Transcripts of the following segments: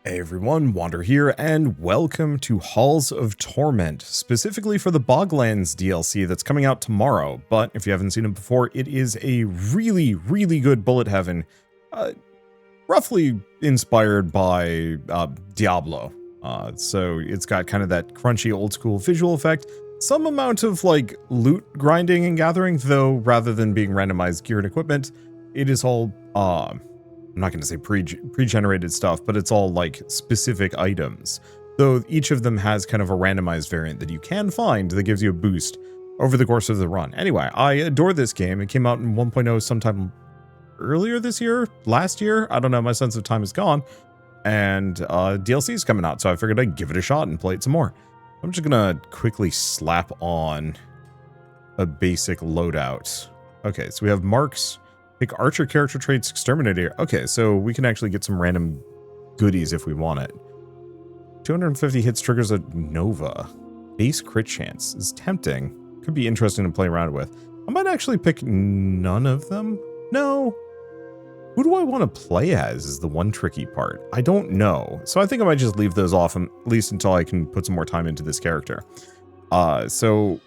Hey everyone, Wander here, and welcome to Halls of Torment, specifically for the Boglands DLC that's coming out tomorrow. But if you haven't seen it before, it is a really good bullet heaven, roughly inspired by Diablo. So it's got kind of that crunchy old school visual effect, some amount of like loot grinding and gathering, though rather than being randomized gear and equipment, it is all I'm not going to say pre-generated stuff, but it's all like specific items. Though each of them has kind of a randomized variant that you can find that gives you a boost over the course of the run. Anyway, I adore this game. It came out in 1.0 sometime earlier this year, last year. I don't know, my sense of time is gone. And DLC is coming out, so I figured I'd give it a shot and play it some more. I'm just going to quickly slap on a basic loadout. Okay, so we have marks. Pick archer character traits, exterminator. Okay, so we can actually get some random goodies if we want it. 250 hits triggers a Nova. Base crit chance is tempting. Could be interesting to play around with. I might actually pick none of them. No. Who do I want to play as is the one tricky part. I don't know. So I think I might just leave those off, at least until I can put some more time into this character. So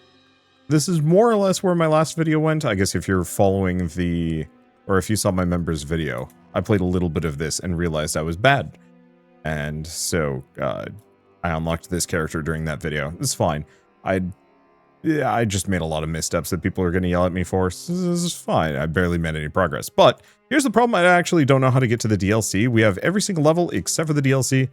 this is more or less where my last video went. I guess if you're following the... or if you saw my members video, I played a little bit of this and realized I was bad. And so I unlocked this character during that video. It's fine. I just made a lot of missteps that people are going to yell at me for. This is fine. I barely made any progress. But here's the problem. I actually don't know how to get to the DLC. We have every single level except for the DLC.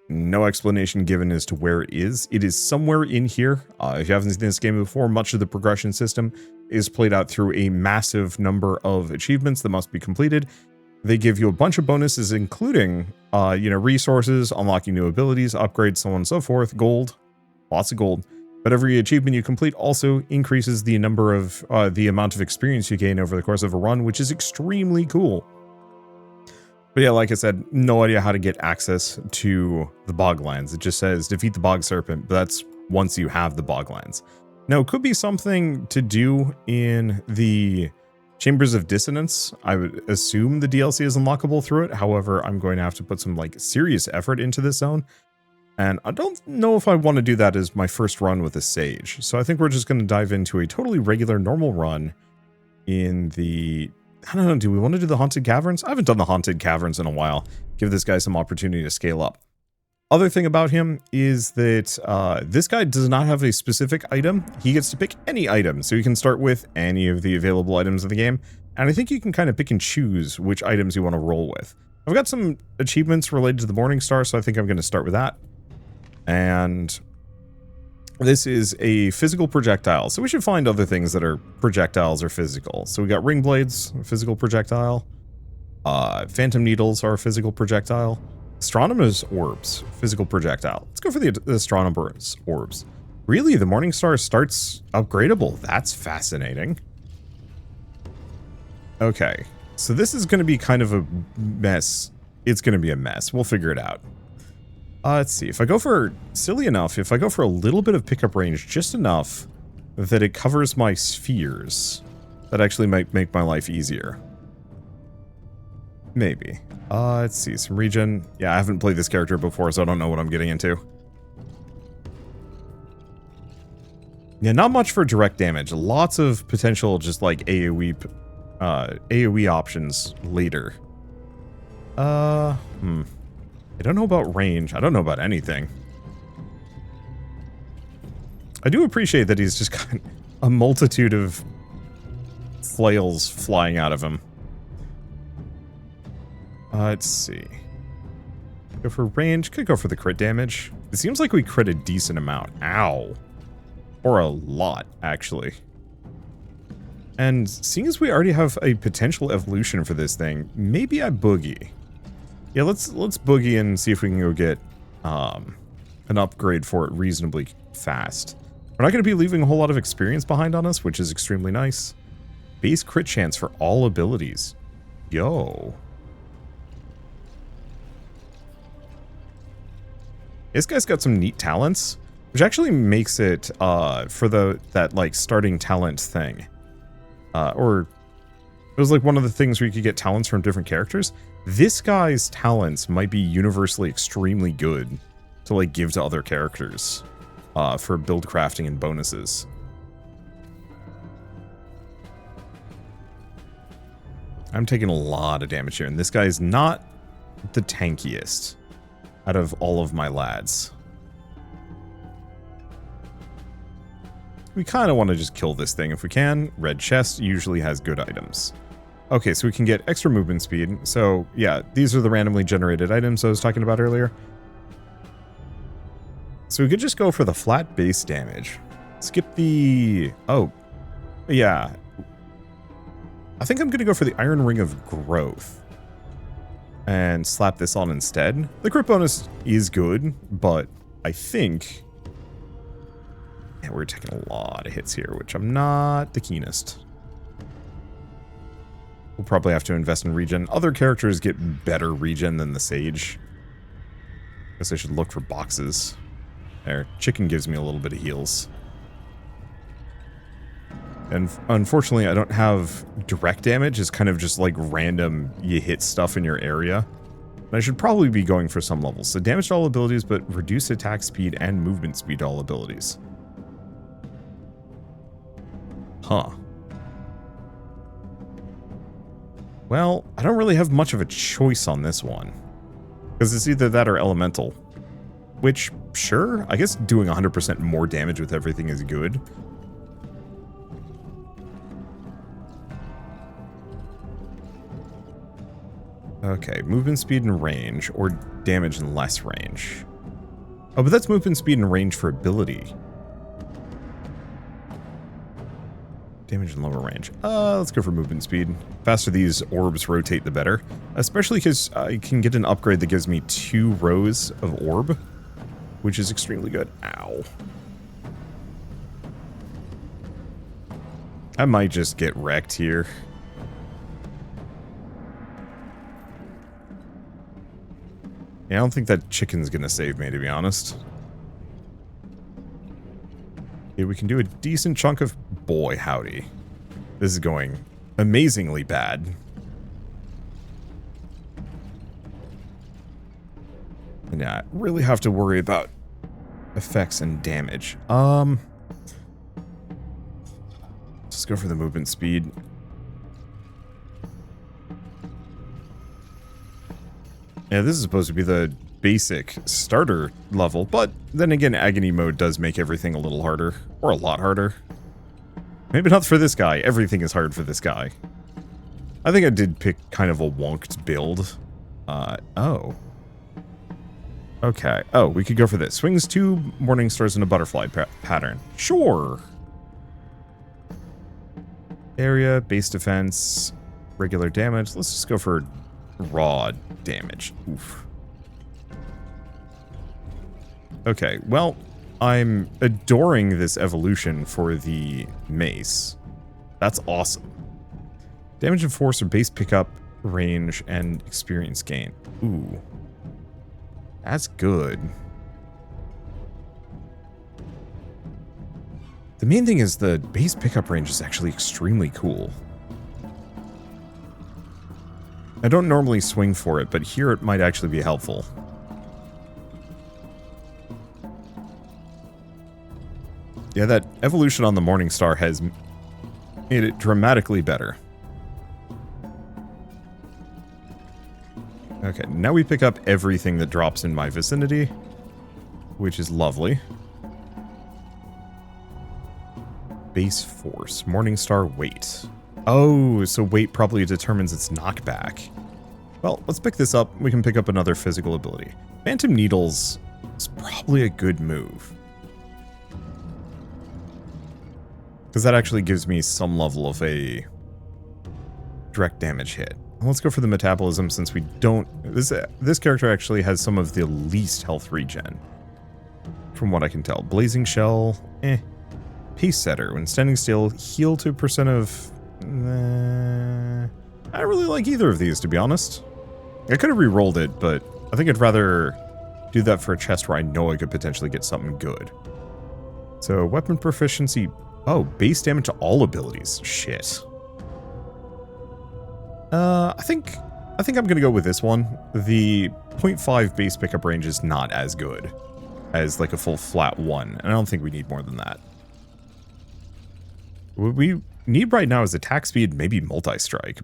No explanation given as to where it is. It is somewhere in here. If you haven't seen this game before, much of the progression system is played out through a massive number of achievements that must be completed. They give you a bunch of bonuses, including, resources, unlocking new abilities, upgrades, so on and so forth, gold, lots of gold. But every achievement you complete also increases the number of, the amount of experience you gain over the course of a run, which is extremely cool. But yeah, like I said, no idea how to get access to the Boglands. It just says defeat the Bog Serpent, but that's once you have the Boglands. Now, it could be something to do in the Chambers of Dissonance. I would assume the DLC is unlockable through it. However, I'm going to have to put some like serious effort into this zone. And I don't know if I want to do that as my first run with a Sage. So I think we're just going to dive into a totally regular, normal run in the... I don't know, do we want to do the Haunted Caverns? I haven't done the Haunted Caverns in a while. Give this guy some opportunity to scale up. Other thing about him is that this guy does not have a specific item. He gets to pick any item, so you can start with any of the available items in the game. And I think you can kind of pick and choose which items you want to roll with. I've got some achievements related to the Morning Star, so I think I'm going to start with that. And this is a physical projectile, so we should find other things that are projectiles or physical. So we got ring blades, physical projectile. Phantom needles are a physical projectile. Astronomer's orbs, physical projectile. Let's go for the astronomer's orbs. Really, the Morning Star starts upgradable. That's fascinating. Okay, so this is going to be kind of a mess. It's going to be a mess. We'll figure it out. Let's see, if I go for, silly enough, if I go for a little bit of pickup range, just enough that it covers my spheres, that actually might make my life easier. Maybe. Let's see, some regen. Yeah, I haven't played this character before, so I don't know what I'm getting into. Yeah, not much for direct damage. Lots of potential just like AoE options later. I don't know about range. I don't know about anything. I do appreciate that he's just got a multitude of flails flying out of him. Let's see. Go for range. Could go for the crit damage. It seems like we crit a decent amount. Ow. Or a lot, actually. And seeing as we already have a potential evolution for this thing, maybe I boogie. Yeah, let's boogie and see if we can go get an upgrade for it reasonably fast. We're not going to be leaving a whole lot of experience behind on us, which is extremely nice. Base crit chance for all abilities. Yo. This guy's got some neat talents, which actually makes it for that like starting talent thing. Or It was like one of the things where you could get talents from different characters. This guy's talents might be universally extremely good to like give to other characters for build crafting and bonuses. I'm taking a lot of damage here, and this guy is not the tankiest out of all of my lads. We kind of want to just kill this thing if we can. Red chest usually has good items. Okay, so we can get extra movement speed. So, yeah, these are the randomly generated items I was talking about earlier. So we could just go for the flat base damage. Skip the... Oh, yeah. I think I'm going to go for the Iron Ring of Growth. And slap this on instead. The crit bonus is good, but I think... Yeah, we're taking a lot of hits here, which I'm not the keenest. We'll probably have to invest in regen. Other characters get better regen than the Sage. Guess I should look for boxes. There, Chicken gives me a little bit of heals. And unfortunately, I don't have direct damage. It's kind of just like random, you hit stuff in your area. And I should probably be going for some levels. So damage to all abilities, but reduce attack speed and movement speed to all abilities. Huh. Well, I don't really have much of a choice on this one. Because it's either that or elemental. Which, sure, I guess doing 100% more damage with everything is good. Okay, movement speed and range, or damage and less range. Oh, but that's movement speed and range for ability. Damage and lower range. Let's go for movement speed. Faster these orbs rotate, the better. Especially because I can get an upgrade that gives me 2 rows of orb, which is extremely good. Ow. I might just get wrecked here. Yeah, I don't think that chicken's gonna save me, to be honest. Okay, we can do a decent chunk of... Boy, howdy. This is going amazingly bad. And yeah, I really have to worry about effects and damage. Just go for the movement speed. Yeah, this is supposed to be the basic starter level, but then again, agony mode does make everything a little harder, or a lot harder. Maybe not for this guy. Everything is hard for this guy. I think I did pick kind of a wonked build. Oh. Okay. Oh, we could go for this. Swings 2 morning stars in a butterfly pattern. Sure. Area, base defense, regular damage. Let's just go for raw damage. Oof. Okay, well, I'm adoring this evolution for the mace. That's awesome. Damage and force or base pickup, range, and experience gain. Ooh. That's good. The main thing is the base pickup range is actually extremely cool. I don't normally swing for it, but here it might actually be helpful. Yeah, that evolution on the Morningstar has made it dramatically better. Okay, now we pick up everything that drops in my vicinity, which is lovely. Base force, Morningstar weight. Oh, so weight probably determines its knockback. Well, let's pick this up. We can pick up another physical ability. Phantom Needles is probably a good move. Because that actually gives me some level of a direct damage hit. Let's go for the metabolism since we don't... This character actually has some of the least health regen. From what I can tell. Blazing Shell, Pace Setter. When standing still, heal to % of... I don't really like either of these, to be honest. I could have re-rolled it, but I think I'd rather do that for a chest where I know I could potentially get something good. So, weapon proficiency... Oh, base damage to all abilities. Shit. I think I'm gonna go with this one. The 0.5 base pickup range is not as good as like a full flat 1, and I don't think we need more than that. What we need right now is attack speed, maybe multi-strike.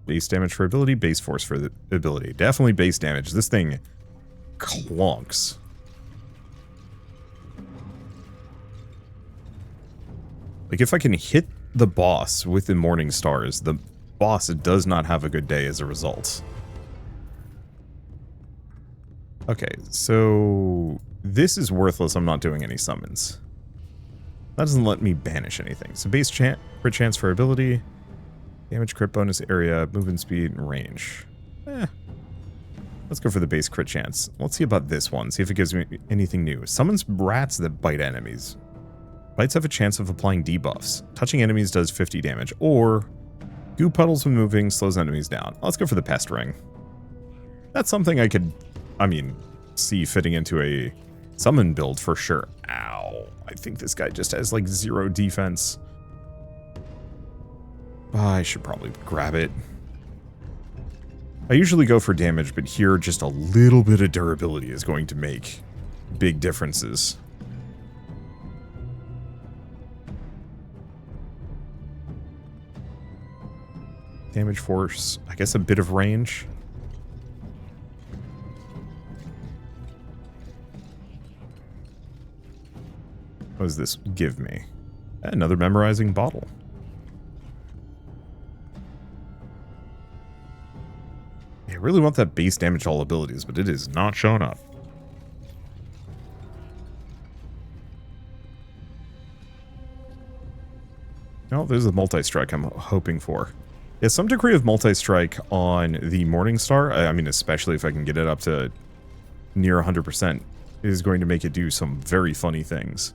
Base damage for ability, base force for the ability. Definitely base damage. This thing clunks. Like, if I can hit the boss with the Morning Stars, the boss does not have a good day as a result. Okay, so this is worthless. I'm not doing any summons. That doesn't let me banish anything. So base crit chance for ability, damage, crit bonus, area, movement speed, and range. Let's go for the base crit chance. Let's see about this one. See if it gives me anything new. Summons rats that bite enemies. Bites have a chance of applying debuffs. Touching enemies does 50 damage. Or goo puddles when moving slows enemies down. Let's go for the pestering. That's something I could, see fitting into a summon build for sure. Ow. I think this guy just has like 0 defense. I should probably grab it. I usually go for damage, but here just a little bit of durability is going to make big differences. Damage force, I guess a bit of range. What does this give me? Another memorizing bottle. I really want that base damage all abilities, but it is not showing up. No, there's the multi-strike I'm hoping for. Yeah, some degree of multi-strike on the Morning Star, especially if I can get it up to near 100%, is going to make it do some very funny things.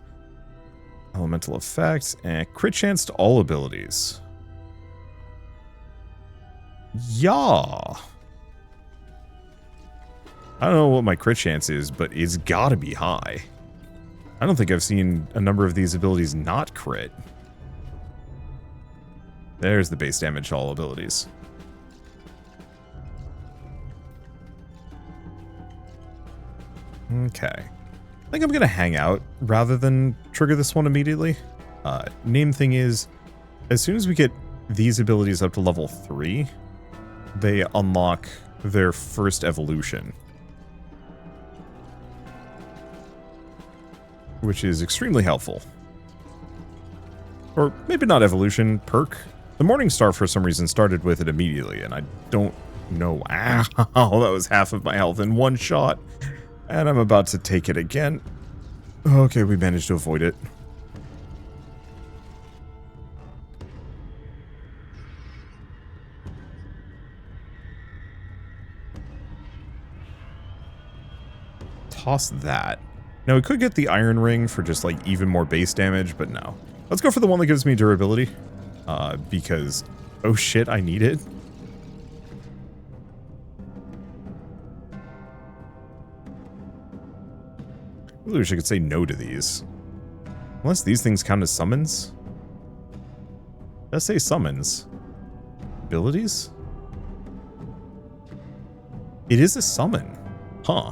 Elemental effects, and crit chance to all abilities. Yeah. I don't know what my crit chance is, but it's gotta be high. I don't think I've seen a number of these abilities not crit. There's the base damage to all abilities. Okay. I think I'm gonna hang out rather than trigger this one immediately. Name thing is, as soon as we get these abilities up to level 3, they unlock their first evolution. Which is extremely helpful. Or maybe not evolution, perk. The Morning Star for some reason started with it immediately, and I don't know. Ow, that was half of my health in one shot. And I'm about to take it again. Okay, we managed to avoid it. Toss that. Now, we could get the Iron Ring for just, like, even more base damage, but no. Let's go for the one that gives me durability. Because, oh shit, I need it. I really wish I could say no to these. Unless these things count as summons. Let's say summons. Abilities? It is a summon. Huh.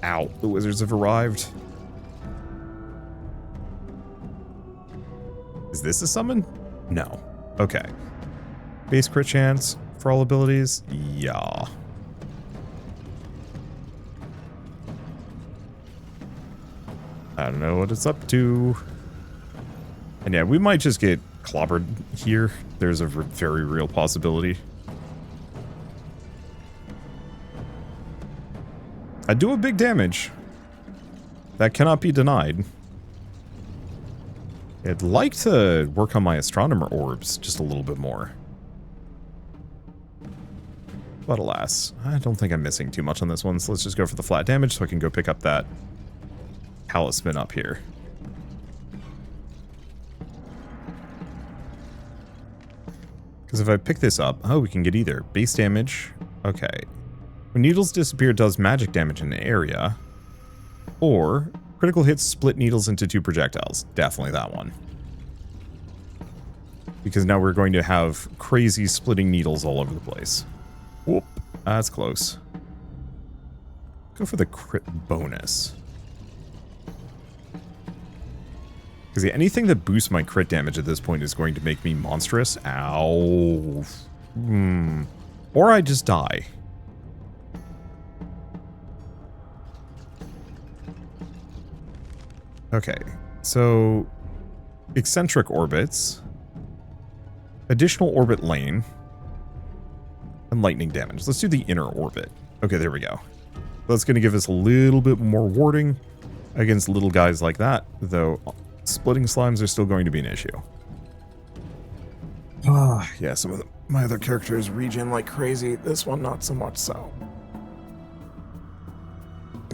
Ow, the wizards have arrived. Is this a summon? No. Okay. Base crit chance for all abilities? Yeah. I don't know what it's up to. And yeah, we might just get clobbered here. There's a very real possibility. I do a big damage. That cannot be denied. I'd like to work on my astronomer orbs just a little bit more. But alas, I don't think I'm missing too much on this one, so let's just go for the flat damage so I can go pick up that talisman up here. Because if I pick this up, oh, we can get either base damage. Okay. When needles disappear, it does magic damage in the area. Or critical hits split needles into 2 projectiles. Definitely that one. Because now we're going to have crazy splitting needles all over the place. Whoop. That's close. Go for the crit bonus. Because anything that boosts my crit damage at this point is going to make me monstrous. Ow. Or I just die. Okay, so eccentric orbits, additional orbit lane, and lightning damage. Let's do the inner orbit. Okay, there we go. That's going to give us a little bit more warding against little guys like that, though splitting slimes are still going to be an issue. Yeah, some of my other characters regen like crazy. This one, not so much so.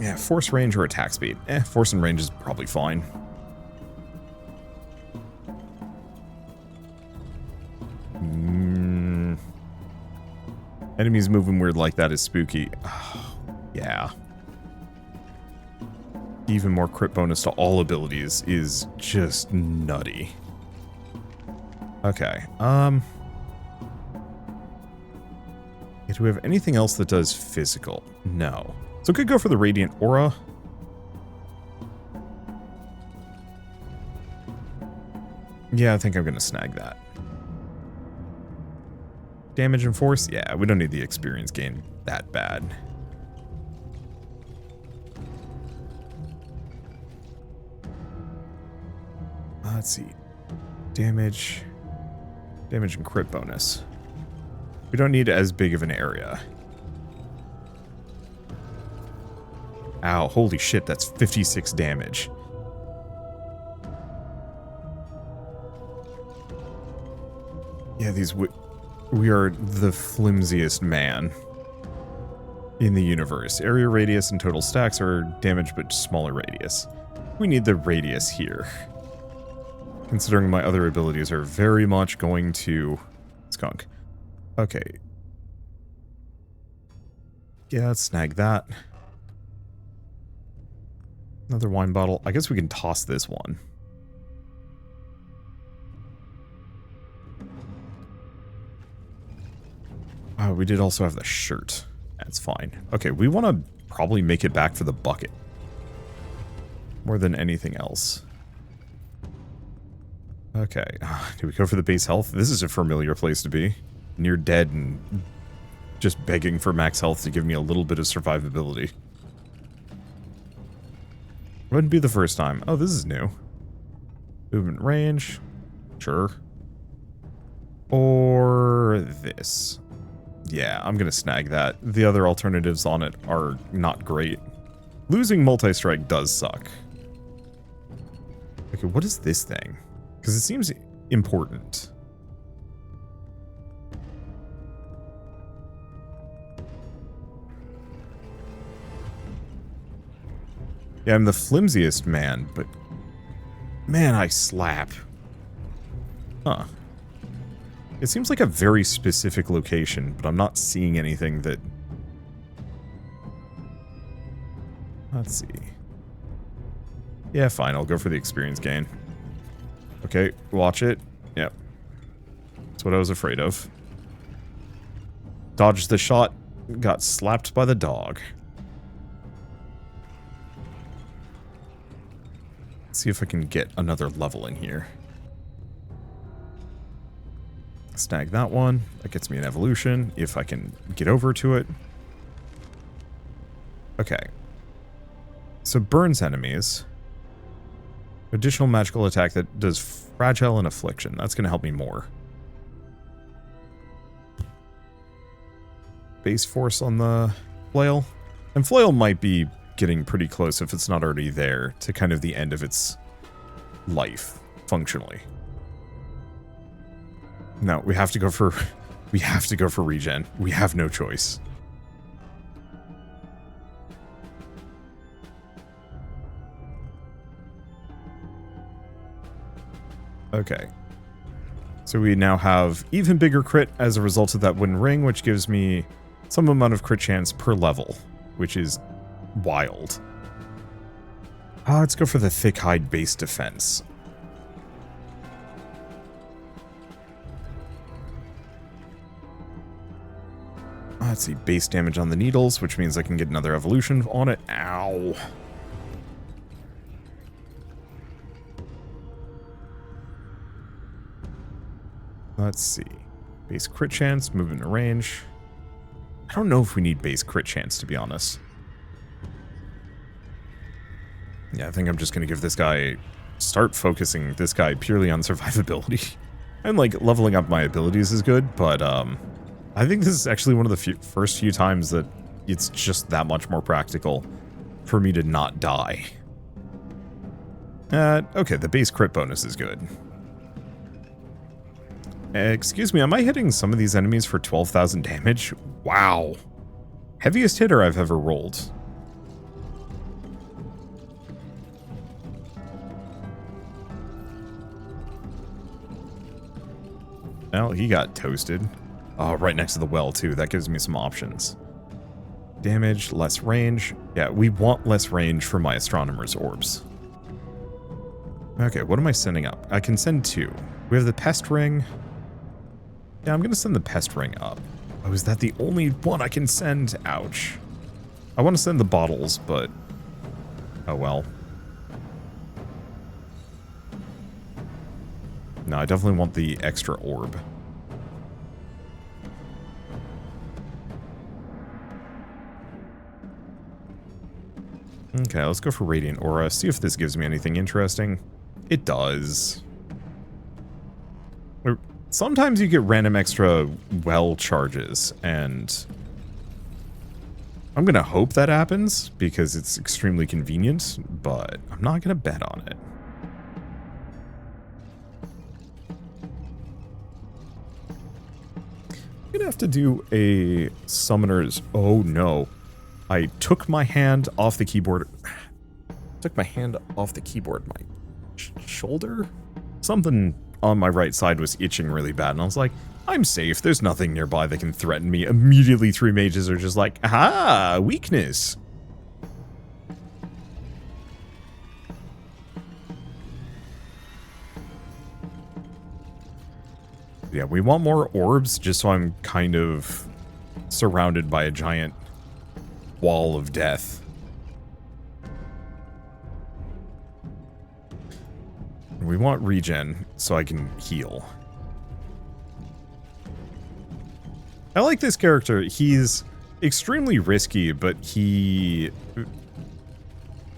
Yeah, force range or attack speed. Force and range is probably fine. Enemies moving weird like that is spooky. Oh, yeah. Even more crit bonus to all abilities is just nutty. Okay, do we have anything else that does physical? No. So we could go for the Radiant Aura. Yeah, I think I'm going to snag that. Damage and force? Yeah, we don't need the experience gain that bad. Let's see. Damage. Damage and crit bonus. We don't need as big of an area. Ow, holy shit, that's 56 damage. Yeah, we are the flimsiest man in the universe. Area radius and total stacks are damage but smaller radius. We need the radius here. Considering my other abilities are very much going to skunk. Okay. Yeah, let's snag that. Another wine bottle. I guess we can toss this one. Oh, we did also have the shirt. That's fine. Okay, we want to probably make it back for the bucket. More than anything else. Okay. Do we go for the base health? This is a familiar place to be. Near dead and just begging for max health to give me a little bit of survivability. Wouldn't be the first time. Oh, this is new. Movement range. Sure. Or this. Yeah, I'm going to snag that. The other alternatives on it are not great. Losing multi-strike does suck. Okay, what is this thing? Because it seems important. Yeah, I'm the flimsiest man, but man, I slap. Huh. It seems like a very specific location, but I'm not seeing anything that... Let's see. Yeah, fine, I'll go for the experience gain. Okay, watch it. Yep. That's what I was afraid of. Dodged the shot, got slapped by the dog. Let's see if I can get another level in here. Snag that one. That gets me an evolution, if I can get over to it. Okay. So burns enemies. Additional magical attack that does fragile and affliction. That's going to help me more. Base force on the flail. And flail might be getting pretty close, if it's not already there, to kind of the end of its life, functionally. No, we have to go for... we have to go for regen. We have no choice. Okay. So we now have even bigger crit as a result of that wooden ring, which gives me some amount of crit chance per level, which is wild. Let's go for the thick hide base defense. Let's see, base damage on the needles, which means I can get another evolution on it. Ow. Let's see. Base crit chance, movement to range. I don't know if we need base crit chance, to be honest. Yeah, I think I'm just going to give this guy... Start focusing this guy purely on survivability. And, like, leveling up my abilities is good, but, I think this is actually one of the first few times that it's just that much more practical for me to not die. Okay, the base crit bonus is good. Excuse me, am I hitting some of these enemies for 12,000 damage? Wow. Heaviest hitter I've ever rolled. Well, he got toasted. Oh, right next to the well, too. That gives me some options. Damage, less range. Yeah, we want less range for my Astronomer's Orbs. Okay, what am I sending up? I can send 2. We have the Pest Ring. Yeah, I'm going to send the Pest Ring up. Oh, is that the only one I can send? Ouch. I want to send the bottles, but... oh, well. No, I definitely want the extra orb. Okay, let's go for Radiant Aura. See if this gives me anything interesting. It does. Sometimes you get random extra well charges, and I'm going to hope that happens because it's extremely convenient, but I'm not going to bet on it. I'm going to have to do a summoner's... oh no. I took my hand off the keyboard. Took my hand off the keyboard. My shoulder? Something on my right side was itching really bad, and I was like, I'm safe. There's nothing nearby that can threaten me. Immediately, 3 mages are just like, aha, weakness. Yeah, we want more orbs just so I'm kind of surrounded by a giant wall of death. We want regen so I can heal. I like this character. He's extremely risky, but I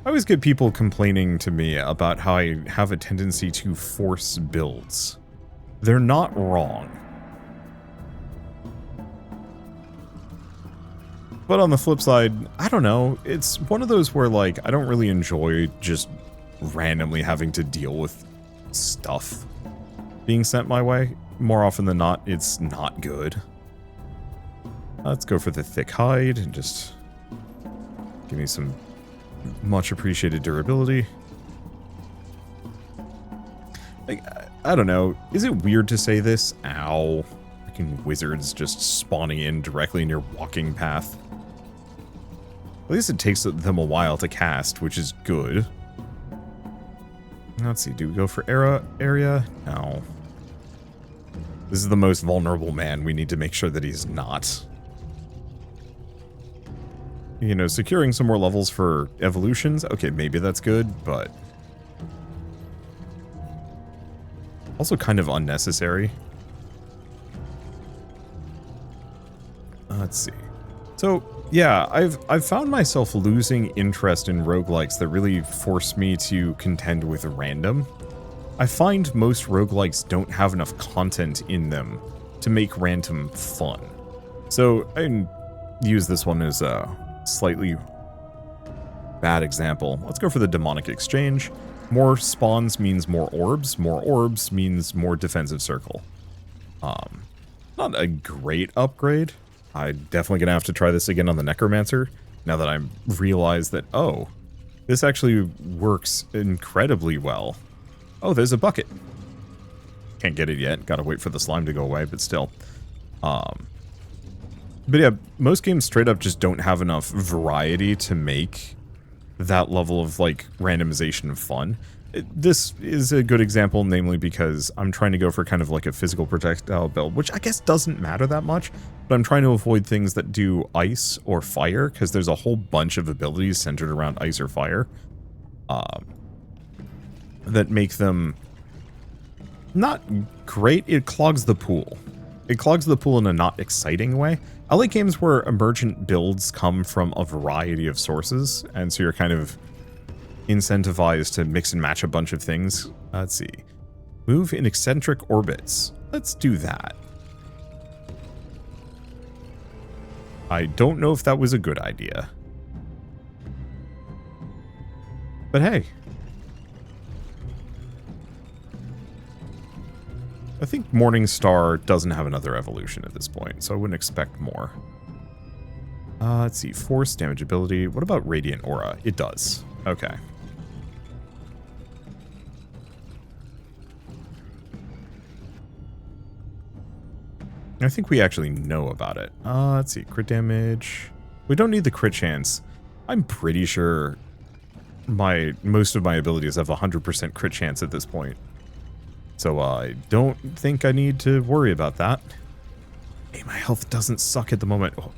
always get people complaining to me about how I have a tendency to force builds. They're not wrong. But on the flip side, I don't know. It's one of those where, like, I don't really enjoy just randomly having to deal with stuff being sent my way. More often than not, it's not good. Let's go for the thick hide and just give me some much appreciated durability. Like, I don't know. Is it weird to say this? Ow. Freaking wizards just spawning in directly in your walking path. At least it takes them a while to cast, which is good. Let's see, do we go for area? No. This is the most vulnerable man. We need to make sure that he's not. You know, securing some more levels for evolutions. Okay, maybe that's good, but... also kind of unnecessary. Let's see. So, yeah, I've found myself losing interest in roguelikes that really force me to contend with random. I find most roguelikes don't have enough content in them to make random fun. So, I can use this one as a slightly bad example. Let's go for the Demonic Exchange. More spawns means more orbs. More orbs means more defensive circle. Not a great upgrade. I'm definitely going to have to try this again on the Necromancer, now that I've realized that, oh, this actually works incredibly well. Oh, there's a bucket. Can't get it yet. Gotta wait for the slime to go away, but still. But yeah, most games straight up just don't have enough variety to make that level of, like, randomization of fun. This is a good example, namely because I'm trying to go for kind of like a physical projectile build, which I guess doesn't matter that much, but I'm trying to avoid things that do ice or fire, because there's a whole bunch of abilities centered around ice or fire that make them not great. It clogs the pool. It clogs the pool in a not exciting way. I like games where emergent builds come from a variety of sources, and so you're kind of incentivized to mix and match a bunch of things. Let's see. Move in eccentric orbits. Let's do that. I don't know if that was a good idea. But hey. I think Morningstar doesn't have another evolution at this point, so I wouldn't expect more. Let's see. Force, damage ability. What about Radiant Aura? It does. Okay. I think we actually know about it. Let's see. Crit damage. We don't need the crit chance. I'm pretty sure most of my abilities have 100% crit chance at this point. So I don't think I need to worry about that. Hey, my health doesn't suck at the moment. Oh.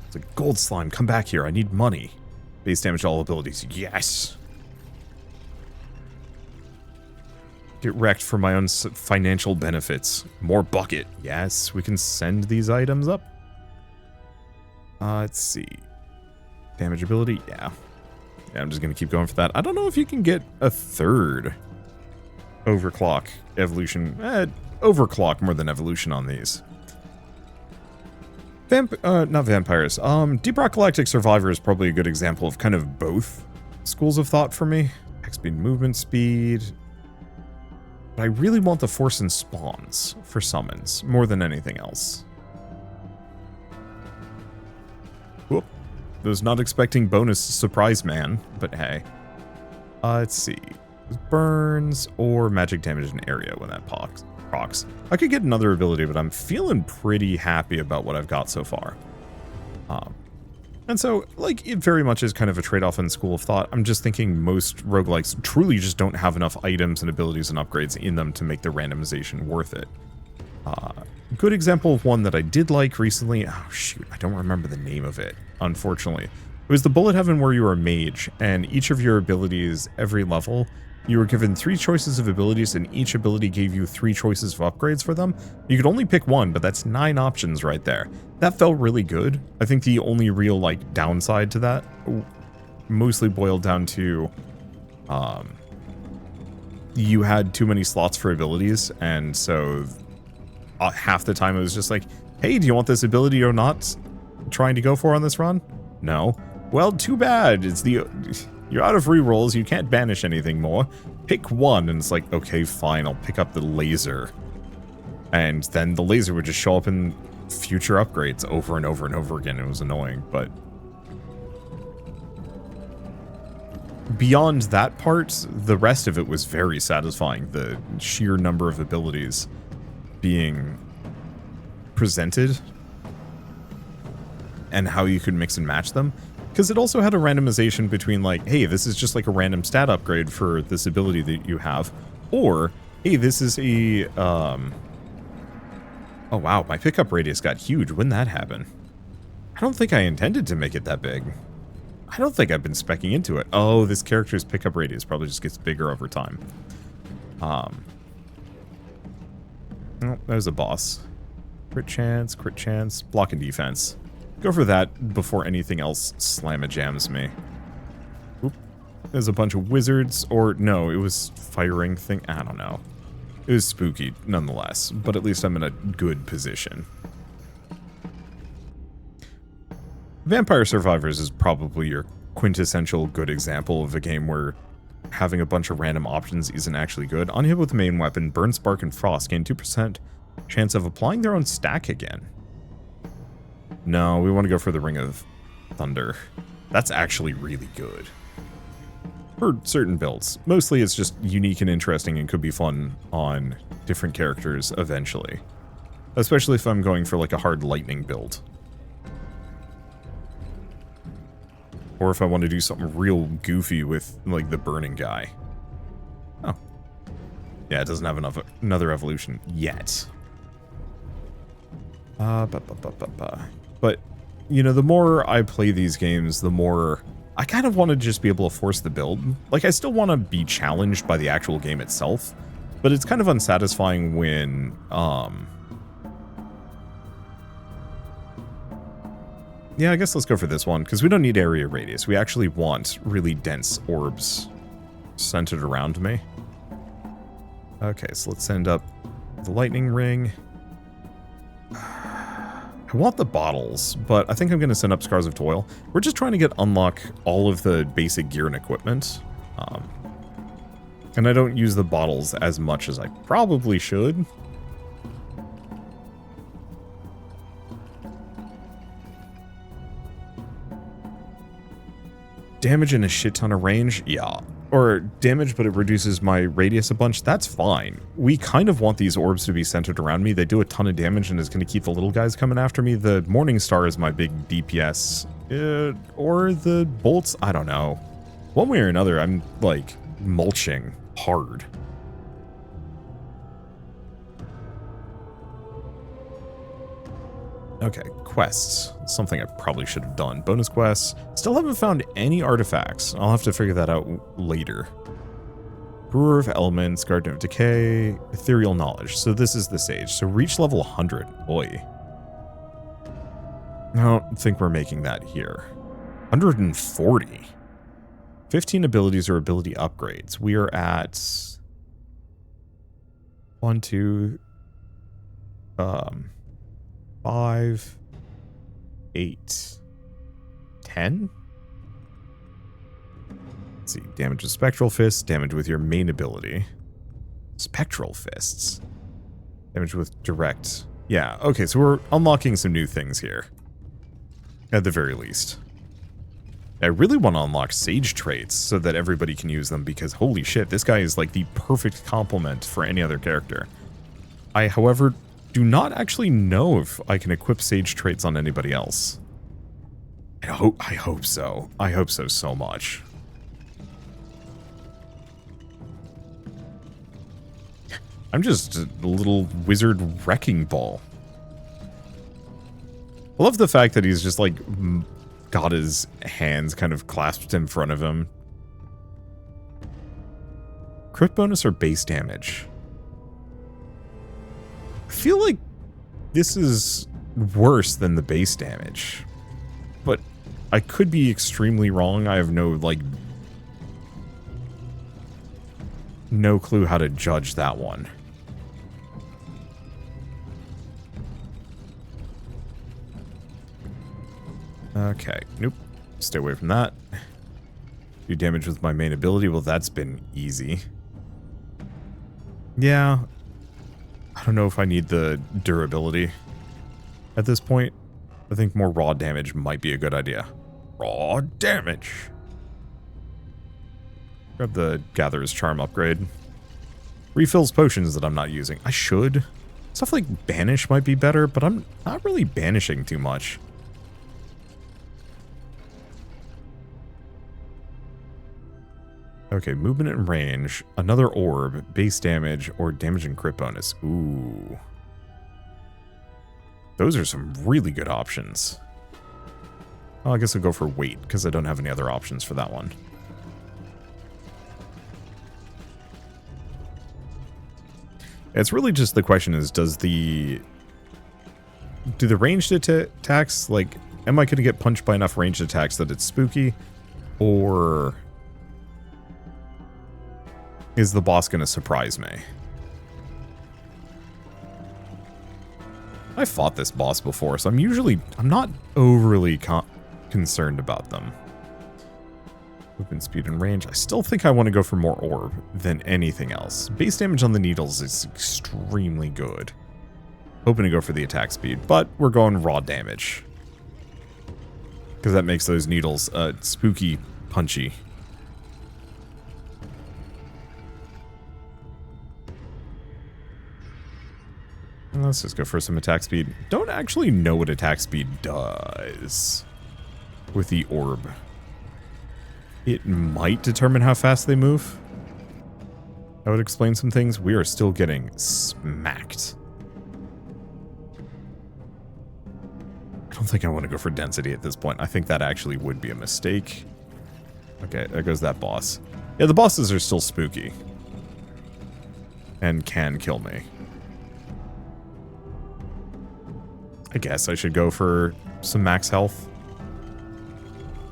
It's a gold slime. Come back here. I need money. Base damage to all abilities. Yes. Get wrecked for my own financial benefits. More bucket. Yes, we can send these items up. Let's see. Damage ability. Yeah. Yeah, I'm just going to keep going for that. I don't know if you can get a third overclock evolution. Overclock more than evolution on these. Not vampires. Deep Rock Galactic Survivor is probably a good example of kind of both schools of thought for me. X-speed, movement speed. But I really want the force and spawns for summons more than anything else. Whoop. Was not expecting bonus surprise man, but hey. Let's see. Burns or magic damage in area when that procs. I could get another ability, but I'm feeling pretty happy about what I've got so far. And so, like, it very much is kind of a trade-off in school of thought. I'm just thinking most roguelikes truly just don't have enough items and abilities and upgrades in them to make the randomization worth it. Good example of one that I did like recently. Oh, shoot. I don't remember the name of it, unfortunately. It was the Bullet Heaven where you were a mage, and each of your abilities, every level, you were given 3 choices of abilities, and each ability gave you 3 choices of upgrades for them. You could only pick one, but that's 9 options right there. That felt really good. I think the only real, like, downside to that mostly boiled down to you had too many slots for abilities, and so half the time it was just like, hey, do you want this ability you're not trying to go for on this run? No. Well, too bad. You're out of rerolls, you can't banish anything more. Pick one, and it's like, okay, fine, I'll pick up the laser. And then the laser would just show up in future upgrades over and over and over again. It was annoying, but beyond that part, the rest of it was very satisfying. The sheer number of abilities being presented and how you could mix and match them. Because it also had a randomization between, like, hey, this is just like a random stat upgrade for this ability that you have. Or, hey, this is a, oh wow, my pickup radius got huge. When did that happen? I don't think I intended to make it that big. I don't think I've been speccing into it. Oh, this character's pickup radius probably just gets bigger over time. Oh, there's a boss. Crit chance, block and defense. Go for that before anything else slamma-jams me. Oop. There's a bunch of wizards, or no, it was firing thing. I don't know. It was spooky, nonetheless, but at least I'm in a good position. Vampire Survivors is probably your quintessential good example of a game where having a bunch of random options isn't actually good. On hit with the main weapon, Burn, Spark, and Frost gain 2% chance of applying their own stack again. No, we want to go for the Ring of Thunder. That's actually really good. For certain builds. Mostly it's just unique and interesting and could be fun on different characters eventually. Especially if I'm going for like a hard lightning build. Or if I want to do something real goofy with, like, the burning guy. Oh. Yeah, it doesn't have another evolution yet. But, you know, the more I play these games, the more I kind of want to just be able to force the build. Like, I still want to be challenged by the actual game itself, but it's kind of unsatisfying when, yeah, I guess let's go for this one, because we don't need area radius. We actually want really dense orbs centered around me. Okay, so let's send up the lightning ring. I want the bottles, but I think I'm going to send up Scars of Toil. We're just trying to unlock all of the basic gear and equipment. And I don't use the bottles as much as I probably should. Damage and a shit ton of range? Yeah. Or damage, but it reduces my radius a bunch? That's fine. We kind of want these orbs to be centered around me. They do a ton of damage and is going to keep the little guys coming after me. The Morning Star is my big DPS. Or the bolts? I don't know. One way or another, I'm, like, mulching hard. Okay, quests. Something I probably should have done. Bonus quests. Still haven't found any artifacts. I'll have to figure that out later. Brewer of Elements, Guardian of Decay, Ethereal Knowledge. So this is the Sage. So reach level 100. Oi. I don't think we're making that here. 140. 15 abilities or ability upgrades. We are at 1, 2, 5, 8, 10? Let's see. Damage with Spectral Fists, damage with your main ability. Spectral Fists. Damage with Direct. Yeah, okay, so we're unlocking some new things here. At the very least. I really want to unlock Sage traits so that everybody can use them because holy shit, this guy is like the perfect complement for any other character. I, however, do not actually know if I can equip Sage traits on anybody else. I hope so. I hope so much. I'm just a little wizard wrecking ball. I love the fact that he's just like got his hands kind of clasped in front of him. Crit bonus or base damage? I feel like this is worse than the base damage, but I could be extremely wrong. I have no clue how to judge that one. Okay, nope. Stay away from that. Do damage with my main ability. Well, that's been easy. Yeah. I don't know if I need the durability at this point. I think more raw damage might be a good idea. Raw damage. Grab the Gatherer's Charm upgrade. Refills potions that I'm not using. I should. Stuff like Banish might be better, but I'm not really banishing too much. Okay, movement and range, another orb, base damage, or damage and crit bonus. Ooh. Those are some really good options. Well, I guess I'll go for weight, because I don't have any other options for that one. It's really just the question is, do the ranged attacks, like, am I going to get punched by enough ranged attacks that it's spooky? Or is the boss going to surprise me? I fought this boss before, so I'm not overly concerned about them. Movement speed and range. I still think I want to go for more orb than anything else. Base damage on the needles is extremely good. Hoping to go for the attack speed, but we're going raw damage. Because that makes those needles spooky punchy. Let's just go for some attack speed. Don't actually know what attack speed does with the orb. It might determine how fast they move. That would explain some things. We are still getting smacked. I don't think I want to go for density at this point. I think that actually would be a mistake. Okay, there goes that boss. Yeah, the bosses are still spooky. And can kill me. I guess I should go for some max health.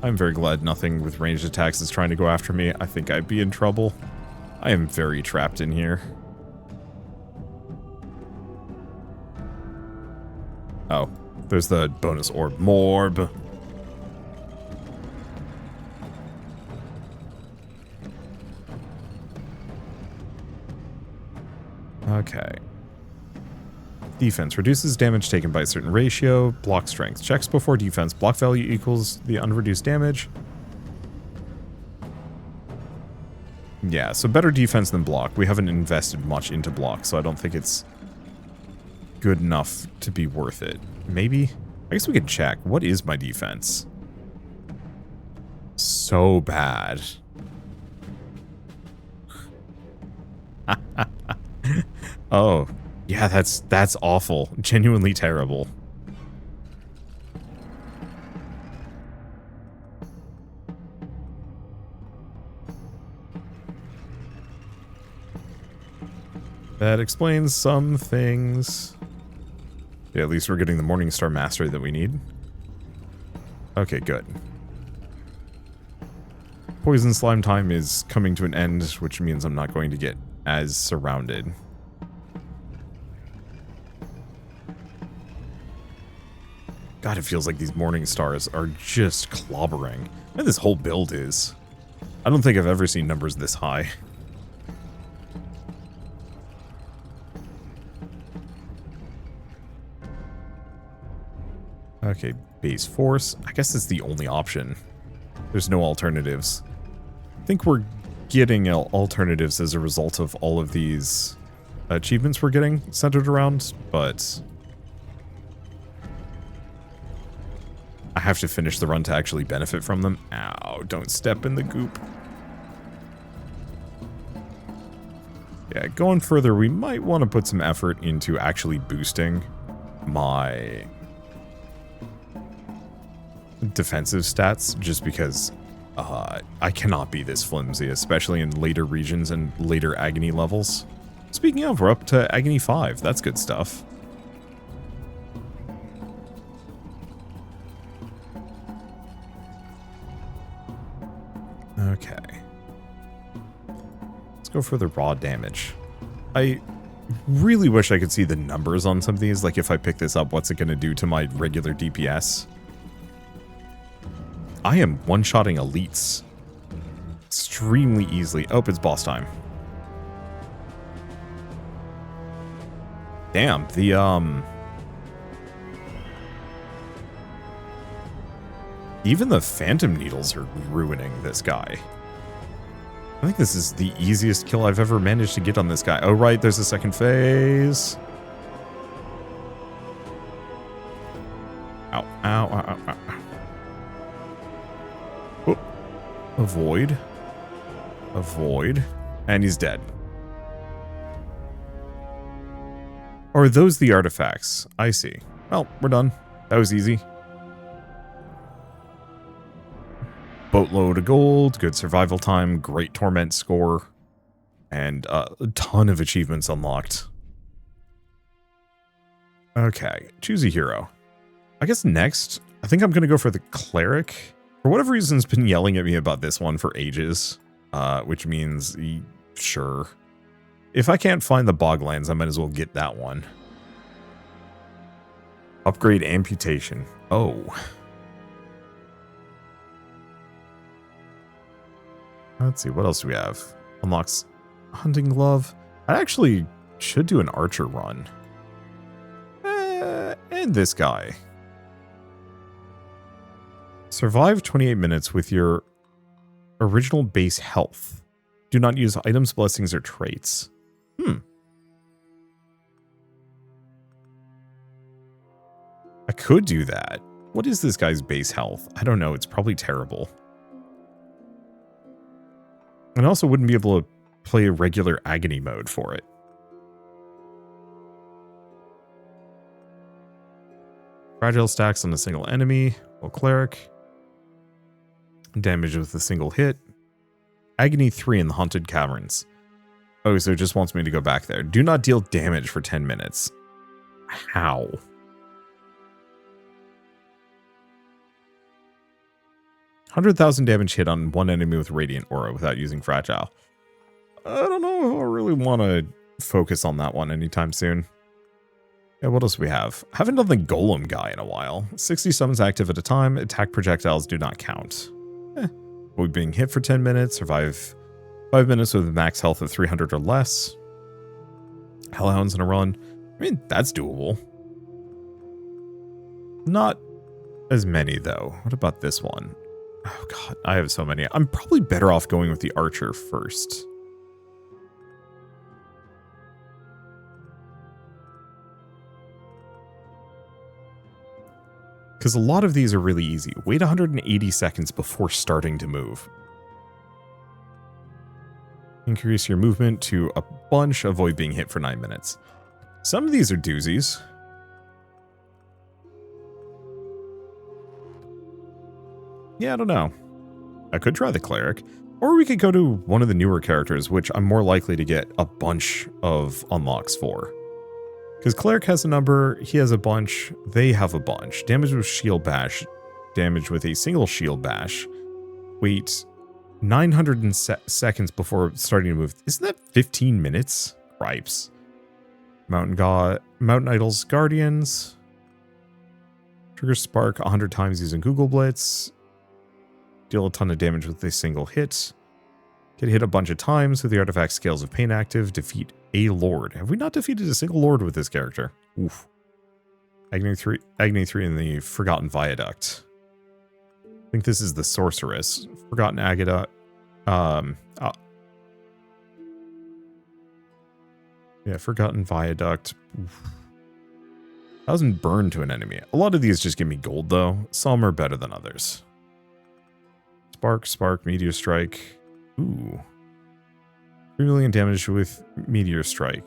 I'm very glad nothing with ranged attacks is trying to go after me. I think I'd be in trouble. I am very trapped in here. Oh, there's the bonus orb. Morb. Okay. Defense. Reduces damage taken by a certain ratio. Block strength. Checks before defense. Block value equals the unreduced damage. Yeah, so better defense than block. We haven't invested much into block, so I don't think it's good enough to be worth it. Maybe? I guess we could check. What is my defense? So bad. Oh, yeah, that's awful. Genuinely terrible. That explains some things. Yeah, at least we're getting the Morningstar Mastery that we need. Okay, good. Poison slime time is coming to an end, which means I'm not going to get as surrounded. God, it feels like these morning stars are just clobbering. And this whole build is. I don't think I've ever seen numbers this high. Okay, base force. I guess it's the only option. There's no alternatives. I think we're getting alternatives as a result of all of these achievements we're getting centered around, but I have to finish the run to actually benefit from them. Ow, don't step in the goop. Yeah, going further, we might want to put some effort into actually boosting my defensive stats, just because I cannot be this flimsy, especially in later regions and later agony levels. Speaking of, we're up to agony 5. That's good stuff. Okay. Let's go for the raw damage. I really wish I could see the numbers on some of these. Like, if I pick this up, what's it going to do to my regular DPS? I am one-shotting elites extremely easily. Oh, it's boss time. Damn, even the phantom needles are ruining this guy. I think this is the easiest kill I've ever managed to get on this guy. Oh, right, there's a second phase. Ow, ow, ow, ow, ow. Oh. Avoid. Avoid. And he's dead. Or are those the artifacts? I see. Well, we're done. That was easy. Boatload of gold, good survival time, great torment score, and a ton of achievements unlocked. Okay, choose a hero. I guess next, I think I'm going to go for the cleric. For whatever reason, has been yelling at me about this one for ages, which means, sure. If I can't find the Boglands, I might as well get that one. Upgrade amputation. Oh. Let's see, what else do we have? Unlocks hunting glove. I actually should do an archer run. And this guy. Survive 28 minutes with your original base health. Do not use items, blessings, or traits. I could do that. What is this guy's base health? I don't know. It's probably terrible. And I also wouldn't be able to play a regular agony mode for it. Fragile stacks on a single enemy. Well, cleric. Damage with a single hit. Agony 3 in the haunted caverns. Oh, so it just wants me to go back there. Do not deal damage for 10 minutes. How? $100,000 damage hit on one enemy with Radiant Aura without using Fragile. I don't know if I really want to focus on that one anytime soon. Yeah, what else do we have? Haven't done the Golem guy in a while. 60 summons active at a time. Attack projectiles do not count. Avoid being hit for 10 minutes. Survive 5 minutes with max health of 300 or less. Hellhounds in a run. I mean, that's doable. Not as many, though. What about this one? Oh, God, I have so many. I'm probably better off going with the Archer first. Because a lot of these are really easy. Wait 180 seconds before starting to move. Increase your movement to a bunch. Avoid being hit for 9 minutes. Some of these are doozies. Yeah, I don't know. I could try the Cleric. Or we could go to one of the newer characters, which I'm more likely to get a bunch of unlocks for. Because Cleric has a number, he has a bunch, they have a bunch. Damage with Shield Bash, damage with a single Shield Bash. Wait 900 seconds before starting to move. Isn't that 15 minutes? Cripes. Mountain Idols Guardians. Trigger Spark 100 times using Google Blitz. Deal a ton of damage with a single hit. Get hit a bunch of times with the artifact Scales of Pain active. Defeat a Lord. Have we not defeated a single Lord with this character? Oof. Agony 3 in the Forgotten Viaduct. I think this is the Sorceress. Forgotten Agata. Yeah, Forgotten Viaduct. Oof. 1,000 burn to an enemy. A lot of these just give me gold, though. Some are better than others. Spark, Meteor Strike. Ooh. 3 million damage with Meteor Strike.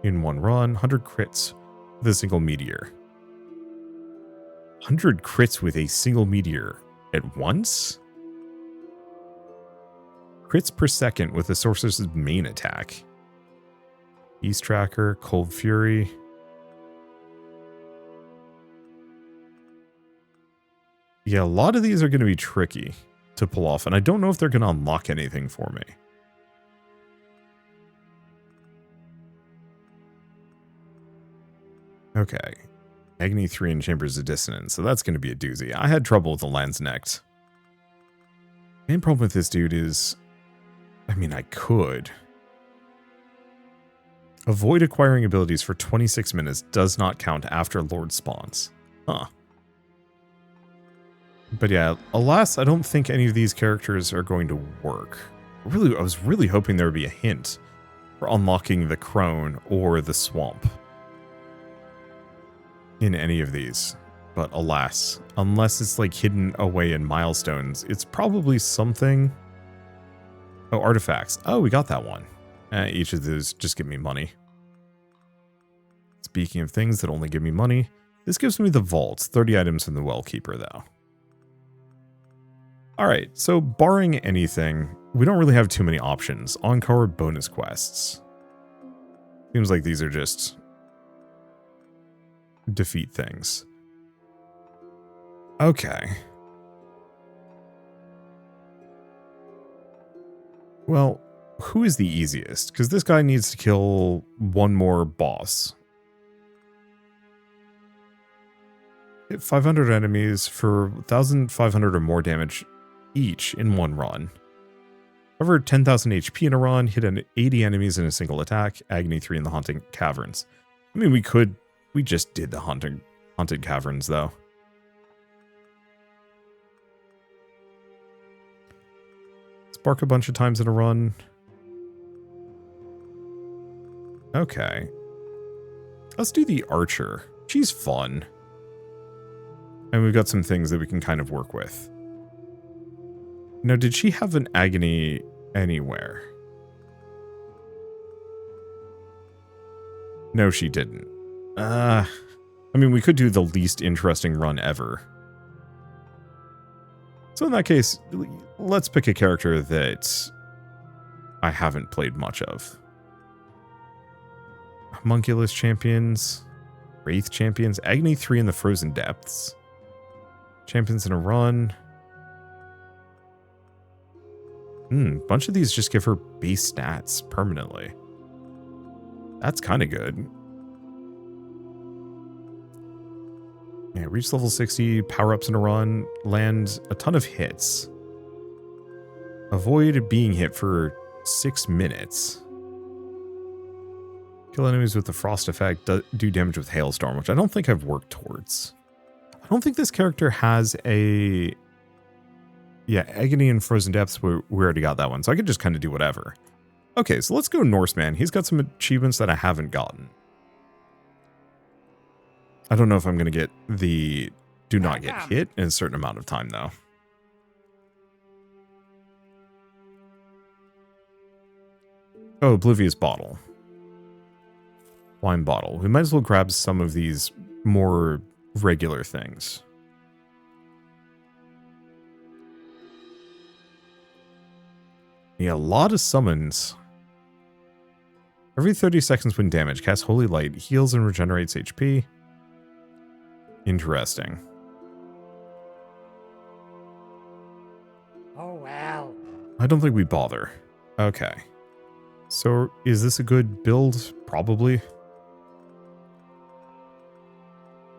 In one run. 100 crits with a single meteor. 100 crits with a single meteor at once? Crits per second with the Sorceress's main attack. Beast Tracker, Cold Fury. Yeah, a lot of these are going to be tricky to pull off, and I don't know if they're going to unlock anything for me. Okay. Agony 3 and Chambers of Dissonance, so that's going to be a doozy. I had trouble with the Lanzknecht. Main problem with this dude is, I mean, I could. Avoid acquiring abilities for 26 minutes does not count after Lord spawns. Huh. But yeah, alas, I don't think any of these characters are going to work. I was really hoping there would be a hint for unlocking the Crone or the Swamp in any of these. But alas, unless it's like hidden away in milestones, it's probably something. Oh, artifacts. Oh, we got that one. Each of those just give me money. Speaking of things that only give me money, this gives me the vault. 30 items from the Wellkeeper, though. Alright, so barring anything, we don't really have too many options. Encore bonus quests. Seems like these are just defeat things. Okay. Well, who is the easiest? Because this guy needs to kill one more boss. Hit 500 enemies for 1,500 or more damage each in one run. Cover 10,000 HP in a run, hit 80 enemies in a single attack, Agony 3 in the Haunted Caverns. I mean, we just did the Haunted Caverns, though. Spark a bunch of times in a run. Okay. Let's do the Archer. She's fun. And we've got some things that we can kind of work with. Now, did she have an Agony anywhere. No, she didn't. I mean, we could do the least interesting run ever. So in that case, let's pick a character that I haven't played much of. Homunculus champions, Wraith champions, Agony 3 in the Frozen Depths, champions in a run. A bunch of these just give her base stats permanently. That's kind of good. Yeah, reach level 60, power-ups in a run, land a ton of hits. Avoid being hit for 6 minutes. Kill enemies with the frost effect, do damage with hailstorm, which I don't think I've worked towards. I don't think this character has a... Yeah, Agony and Frozen Depths, we already got that one, so I could just kind of do whatever. Okay, so let's go Norseman. He's got some achievements that I haven't gotten. I don't know if I'm going to get the do not get hit in a certain amount of time, though. Oh, Oblivious Bottle. Wine Bottle. We might as well grab some of these more regular things. Yeah, a lot of summons. Every 30 seconds when damaged, cast Holy Light, heals and regenerates HP. Interesting. Oh, well. I don't think we bother. Okay. So, is this a good build? Probably.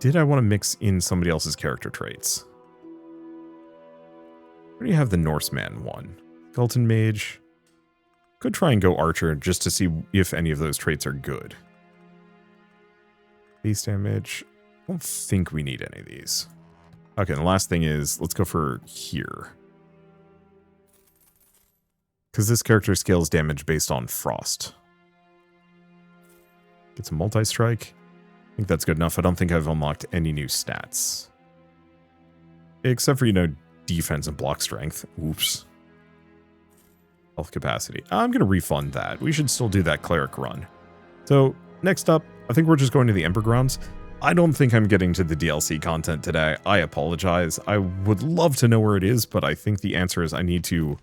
Did I want to mix in somebody else's character traits? Where do you have the Norseman one? Skeleton Mage. Could try and go Archer just to see if any of those traits are good. Base damage. I don't think we need any of these. Okay, the last thing is, let's go for here. Because this character scales damage based on frost. Get some multi-strike. I think that's good enough. I don't think I've unlocked any new stats. Except for, you know, defense and block strength. Oops. Health capacity. I'm going to refund that. We should still do that cleric run. So, next up, I think we're just going to the Ember Grounds. I don't think I'm getting to the DLC content today. I apologize. I would love to know where it is, but I think the answer is I need to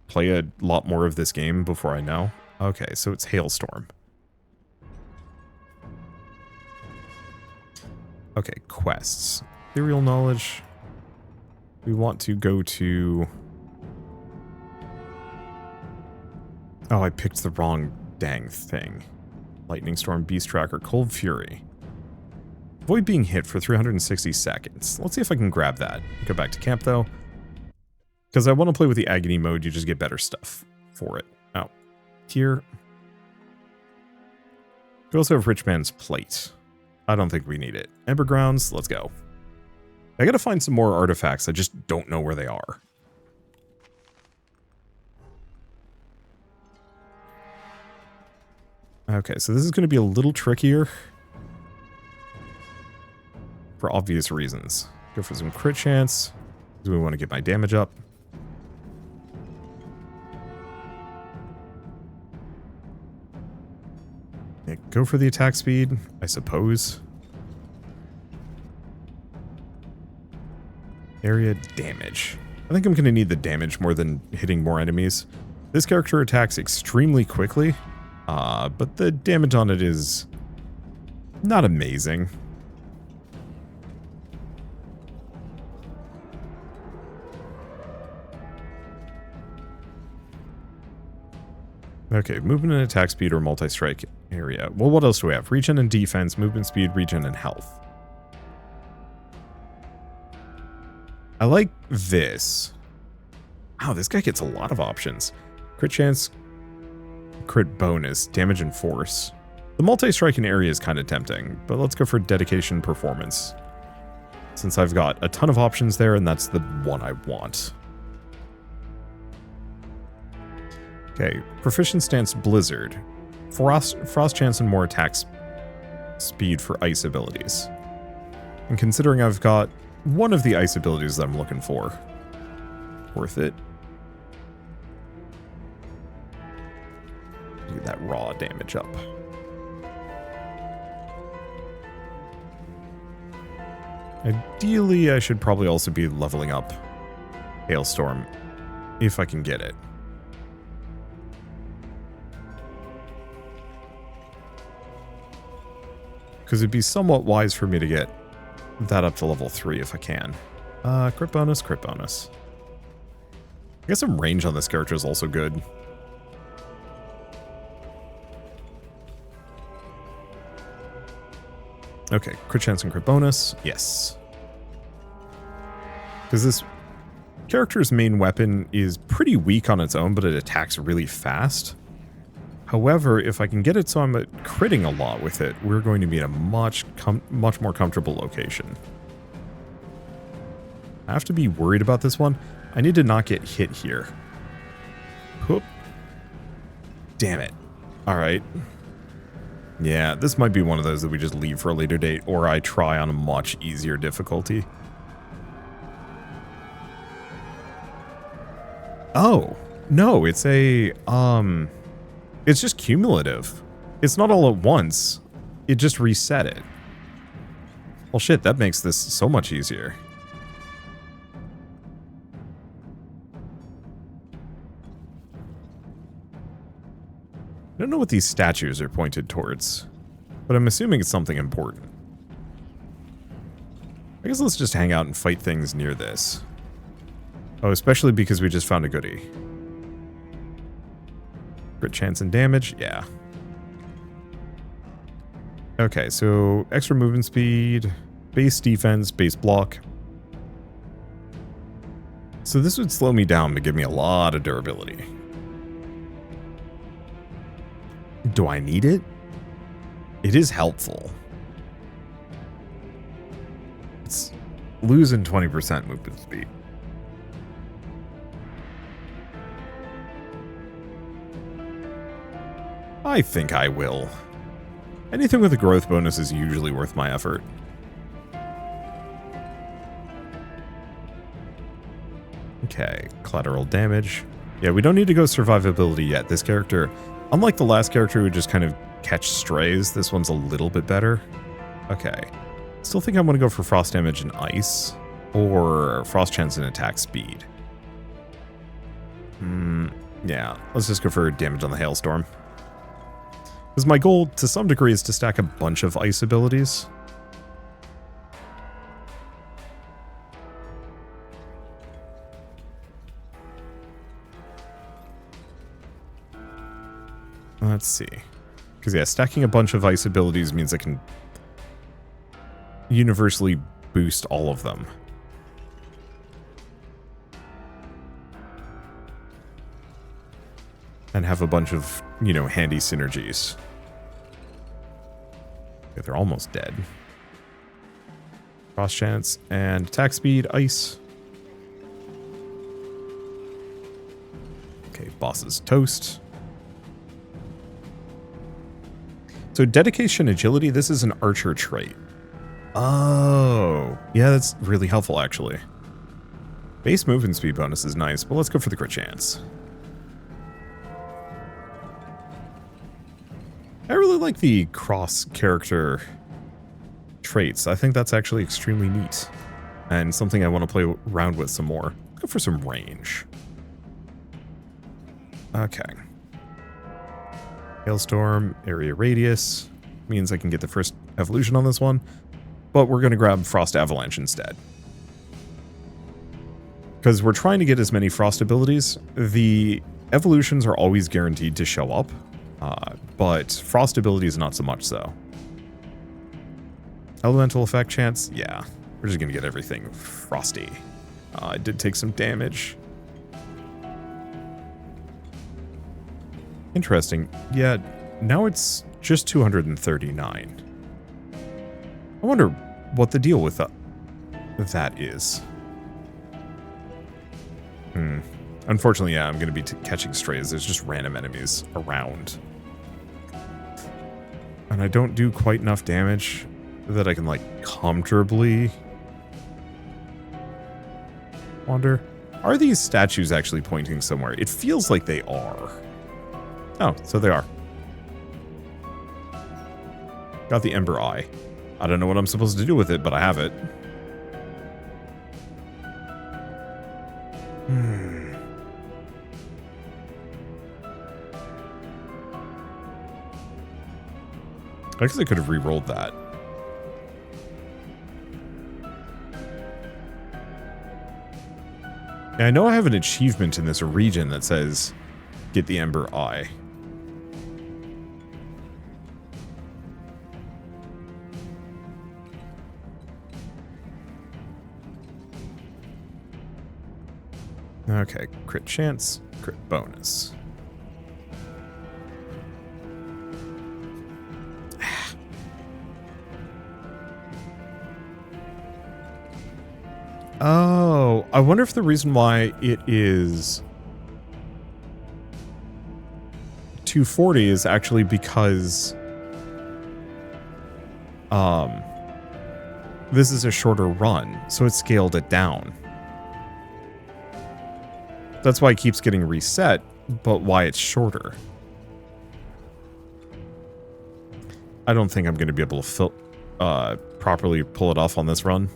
play a lot more of this game before I know. Okay, so it's Hailstorm. Okay, quests. Ethereal Knowledge. We want to go to... Oh, I picked the wrong dang thing. Lightning Storm, Beast Tracker, Cold Fury. Avoid being hit for 360 seconds. Let's see if I can grab that. Go back to camp, though. Because I want to play with the Agony mode, you just get better stuff for it. Oh. Here. We also have Rich Man's Plate. I don't think we need it. Ember Grounds, let's go. I gotta find some more artifacts, I just don't know where they are. Okay, so this is going to be a little trickier. For obvious reasons. Go for some crit chance. Because we want to get my damage up. Yeah, go for the attack speed, I suppose. Area damage. I think I'm going to need the damage more than hitting more enemies. This character attacks extremely quickly. But the damage on it is not amazing. Okay, movement and attack speed or multi-strike area. Well, what else do we have? Regen and defense, movement speed, regen and health. I like this. Wow, this guy gets a lot of options. Crit chance, crit bonus, damage and force. The multi-strike in area is kind of tempting, but let's go for dedication performance. Since I've got a ton of options there, and that's the one I want. Okay, proficient stance blizzard. Frost chance and more attack speed for ice abilities. And considering I've got one of the ice abilities that I'm looking for, worth it. do that raw damage up. Ideally, I should probably also be leveling up Hailstorm if I can get it. Because it'd be somewhat wise for me to get that up to level 3 if I can. Crit bonus, crit bonus. I guess some range on this character is also good. Okay, crit chance and crit bonus. Yes. Because this character's main weapon is pretty weak on its own, but it attacks really fast. However, if I can get it so I'm critting a lot with it, we're going to be in a much more comfortable location. I have to be worried about this one. I need to not get hit here. Whoop. Damn it. Alright. Yeah, this might be one of those that we just leave for a later date, or I try on a much easier difficulty. Oh, no, it's a, it's just cumulative. It's not all at once. It just reset it. Well, shit, that makes this so much easier. I don't know what these statues are pointed towards, but I'm assuming it's something important. I guess let's just hang out and fight things near this. Oh, especially because we just found a goodie. Crit chance and damage, yeah. Okay, so extra movement speed, base defense, base block. So this would slow me down to give me a lot of durability. Do I need it? It is helpful. It's losing 20% movement speed. I think I will. Anything with a growth bonus is usually worth my effort. Okay, collateral damage. Yeah, we don't need to go survivability yet. This character, unlike the last character who just kind of catch strays, this one's a little bit better. Okay. Still think I'm going to go for frost damage and ice, or frost chance and attack speed. Yeah, let's just go for damage on the hailstorm. Because my goal, to some degree, is to stack a bunch of ice abilities. Let's see. Because, yeah, stacking a bunch of ice abilities means I can universally boost all of them. And have a bunch of, you know, handy synergies. Okay, they're almost dead. Frost chance and attack speed, ice. Okay, bosses toast. So dedication, agility, this is an archer trait. Oh, yeah, that's really helpful actually. Base movement speed bonus is nice, but let's go for the crit chance. I really like the cross-character traits. I think that's actually extremely neat. And something I want to play around with some more. Let's go for some range. Okay. Hailstorm, area radius. Means I can get the first evolution on this one. But we're going to grab Frost Avalanche instead. Because we're trying to get as many Frost abilities. The evolutions are always guaranteed to show up. But Frost ability is not so much so. Elemental effect chance? Yeah. We're just going to get everything frosty. I did take some damage. Interesting. Yeah, now it's just 239. I wonder what the deal with that is. Unfortunately, yeah, I'm going to be catching strays. There's just random enemies around. And I don't do quite enough damage that I can, like, comfortably wander. Are these statues actually pointing somewhere? It feels like they are. Oh, so they are. Got the Ember Eye. I don't know what I'm supposed to do with it, but I have it. I guess I could have re-rolled that. Yeah, I know I have an achievement in this region that says, get the Ember Eye. Okay, crit chance, crit bonus. Oh, I wonder if the reason why it is 240 is actually because this is a shorter run, so it scaled it down. That's why it keeps getting reset, but why it's shorter. I don't think I'm going to be able to properly pull it off on this run.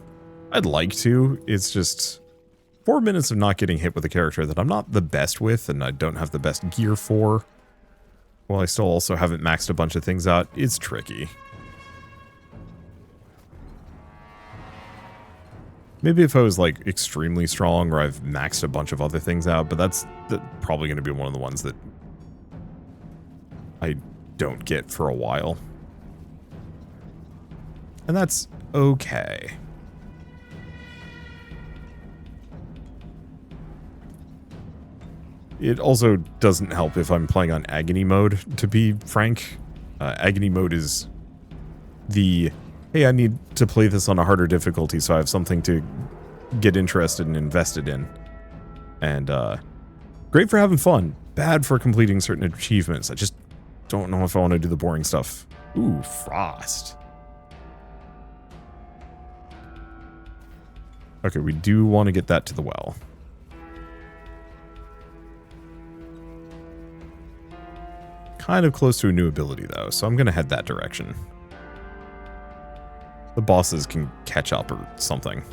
I'd like to. It's just 4 minutes of not getting hit with a character that I'm not the best with and I don't have the best gear for. While I still also haven't maxed a bunch of things out, it's tricky. Maybe if I was like extremely strong or I've maxed a bunch of other things out, but that's probably going to be one of the ones that I don't get for a while. And that's okay. It also doesn't help if I'm playing on agony mode, to be frank. Agony mode is the, hey, I need to play this on a harder difficulty so I have something to get interested and invested in. And great for having fun, bad for completing certain achievements. I just don't know if I want to do the boring stuff. Ooh, frost. Okay, we do want to get that to the well. Kind of close to a new ability, though, so I'm going to head that direction. The bosses can catch up or something.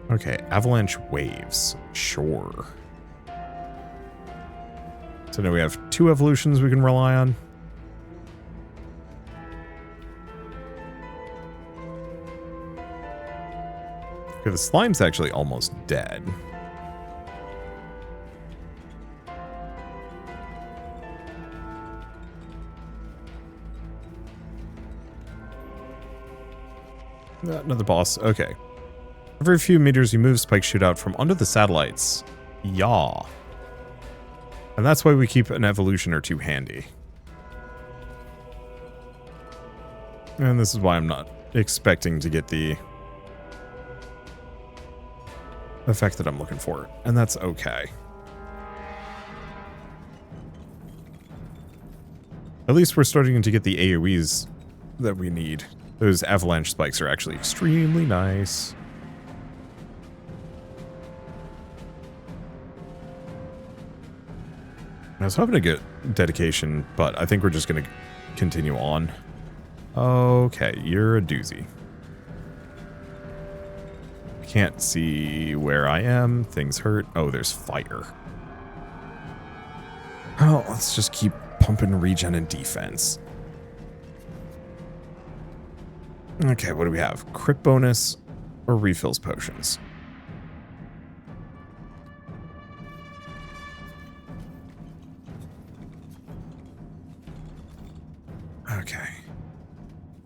Okay, avalanche waves. Sure. So now we have 2 evolutions we can rely on. Okay, the slime's actually almost dead. Another boss. Okay. Every few meters you move, spikes shoot out from under the satellites. Yaw. And that's why we keep an evolution or 2 handy. And this is why I'm not expecting to get the effect that I'm looking for. And that's okay. At least we're starting to get the AoEs that we need. Those avalanche spikes are actually extremely nice. I was hoping to get dedication, but I think we're just going to continue on. Okay, you're a doozy. Can't see where I am. Things hurt. Oh, there's fire. Oh, let's just keep pumping regen and defense. Okay, what do we have? Crit bonus or refills potions? Okay.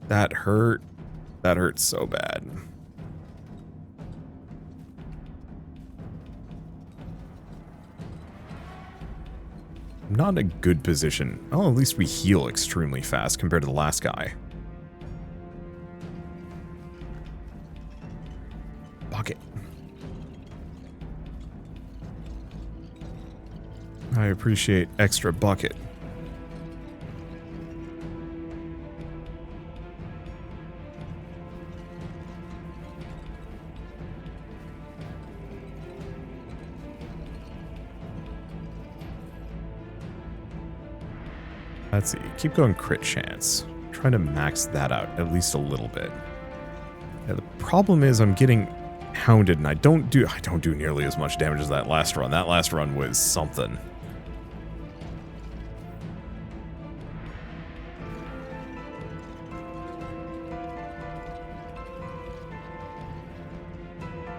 That hurt. That hurt so bad. Not a good position. Oh, at least we heal extremely fast compared to the last guy. Bucket. I appreciate extra bucket. Let's see. Keep going crit chance. Trying to max that out at least a little bit. Yeah, the problem is I'm getting hounded and I don't do nearly as much damage as that last run. That last run was something.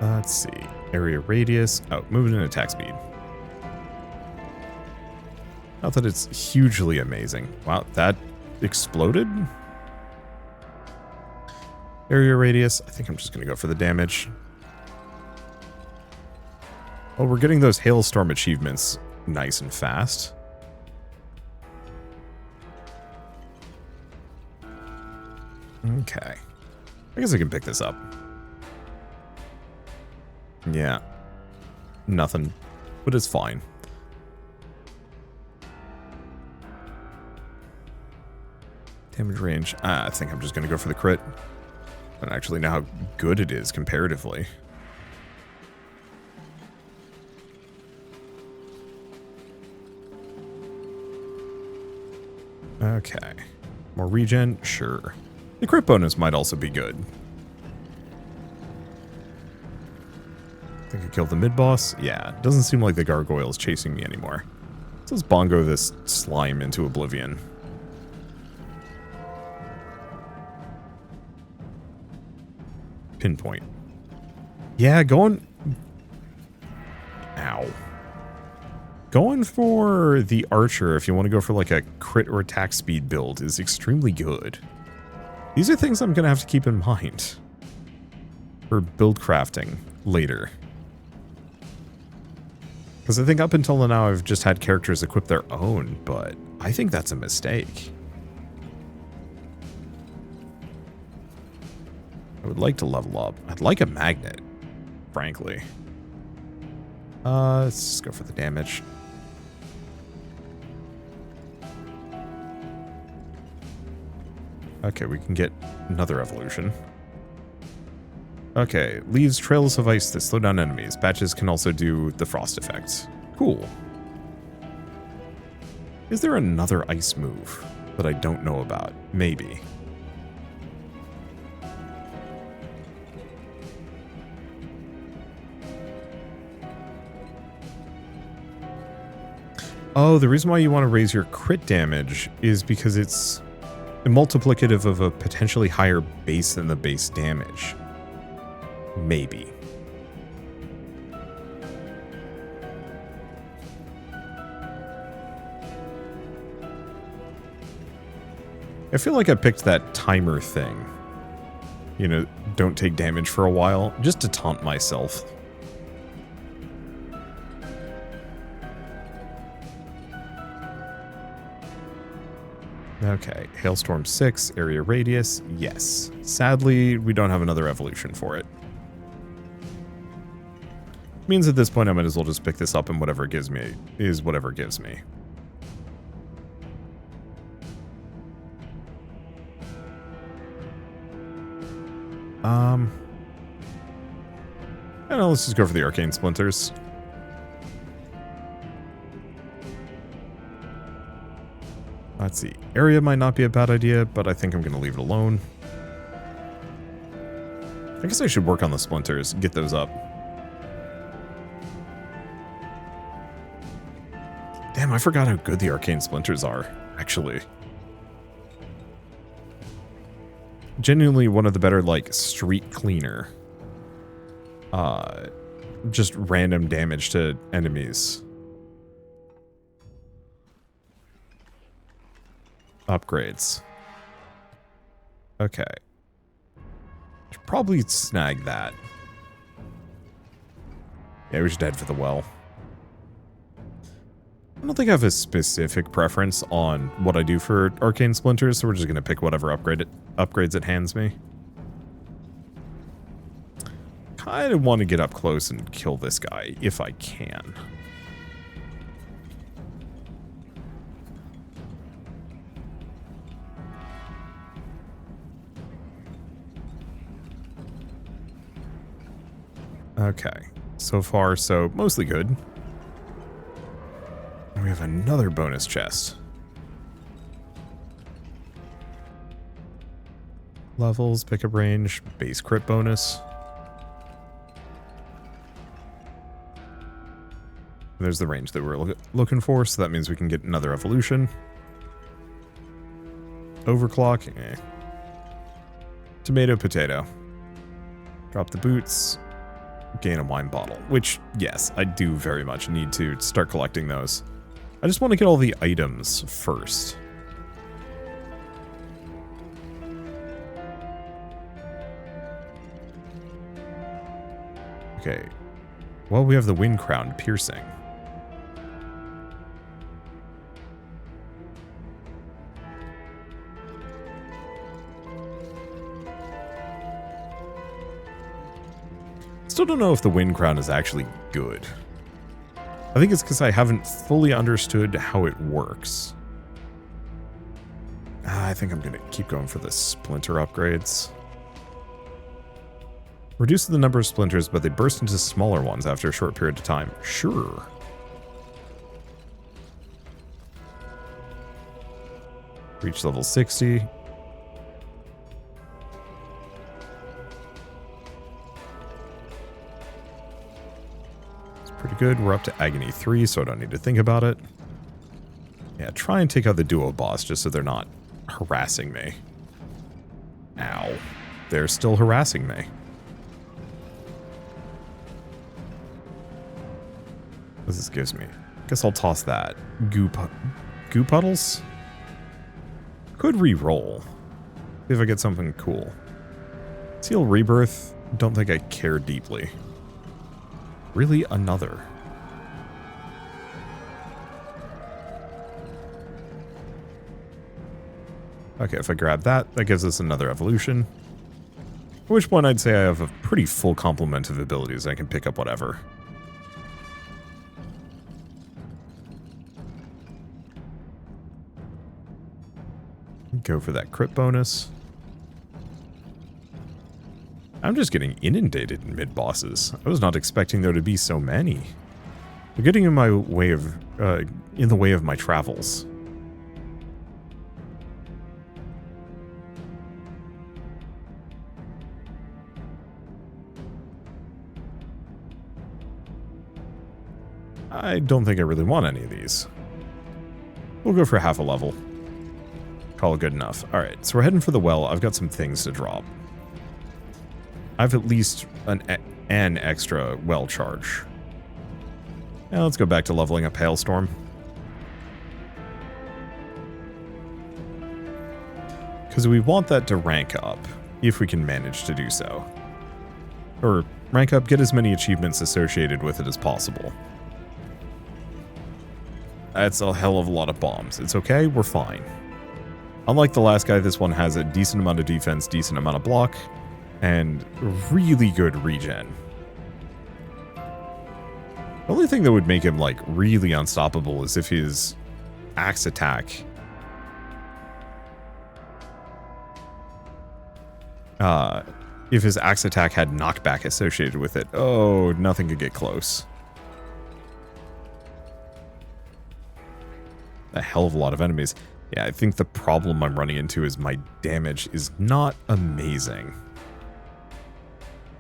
Let's see. Area radius. Oh, movement and attack speed. Not that it's hugely amazing. Wow, that exploded? Area radius. I think I'm just going to go for the damage. Oh, we're getting those hailstorm achievements nice and fast. Okay. I guess I can pick this up. Yeah. Nothing. But it's fine. Damage range. I think I'm just going to go for the crit. I don't actually know how good it is comparatively. Okay. More regen? Sure. The crit bonus might also be good. Think I killed the mid-boss? Yeah, doesn't seem like the gargoyle is chasing me anymore. So let's bongo this slime into oblivion. Pinpoint. Yeah, going... Ow. Going for the archer, if you want to go for like a crit or attack speed build, is extremely good. These are things I'm going to have to keep in mind for build crafting later. Because I think up until now I've just had characters equip their own, but I think that's a mistake. I would like to level up. I'd like a magnet, frankly. Let's just go for the damage. Okay, we can get another evolution. Okay, leaves trails of ice that slow down enemies. Patches can also do the frost effects. Cool. Is there another ice move that I don't know about? Maybe. Oh, the reason why you want to raise your crit damage is because it's a multiplicative of a potentially higher base than the base damage. Maybe. I feel like I picked that timer thing. You know, don't take damage for a while, just to taunt myself. Okay, Hailstorm 6, area radius, yes. Sadly, we don't have another evolution for it. Means at this point I might as well just pick this up and whatever it gives me is whatever it gives me. I don't know, let's just go for the arcane splinters. Let's see. Area might not be a bad idea, but I think I'm going to leave it alone. I guess I should work on the splinters, get those up. Damn, I forgot how good the arcane splinters are, actually. Genuinely one of the better, like, street cleaner. Just random damage to enemies. Upgrades. Okay. Should probably snag that. Yeah, we should head for the well. I don't think I have a specific preference on what I do for arcane splinters, so we're just going to pick whatever upgrades it hands me. Kind of want to get up close and kill this guy, if I can. Okay, so far, so mostly good. And we have another bonus chest. Levels, pickup range, base crit bonus. There's the range that we're looking for, so that means we can get another evolution. Overclock, eh. Tomato, potato. Drop the boots. Gain a wine bottle. Which, yes, I do very much need to start collecting those. I just want to get all the items first. Okay. Well, we have the wind crown piercing. Still don't know if the wind crown is actually good. I think it's because I haven't fully understood how it works. I think I'm going to keep going for the splinter upgrades. Reduce the number of splinters, but they burst into smaller ones after a short period of time. Sure. Reach level 60. Pretty good. We're up to Agony 3, so I don't need to think about it. Yeah, try and take out the duo boss just so they're not harassing me. Ow. They're still harassing me. What this gives me? Guess I'll toss that. Goo puddles? Could re-roll. See if I get something cool. Seal Rebirth. Don't think I care deeply. Really, another. Okay, if I grab that, that gives us another evolution. At which point I'd say I have a pretty full complement of abilities. I can pick up whatever. Go for that crit bonus. I'm just getting inundated in mid-bosses. I was not expecting there to be so many. They're getting in my way of, in the way of my travels. I don't think I really want any of these. We'll go for half a level. Call it good enough. Alright, so we're heading for the well. I've got some things to drop. I have at least an extra well charge. Now let's go back to leveling up Hailstorm. Because we want that to rank up, if we can manage to do so. Or rank up, get as many achievements associated with it as possible. That's a hell of a lot of bombs. It's okay, we're fine. Unlike the last guy, this one has a decent amount of defense, decent amount of block, and really good regen. The only thing that would make him, like, really unstoppable is if his axe attack... if his axe attack had knockback associated with it. Oh, nothing could get close. A hell of a lot of enemies. Yeah, I think the problem I'm running into is my damage is not amazing.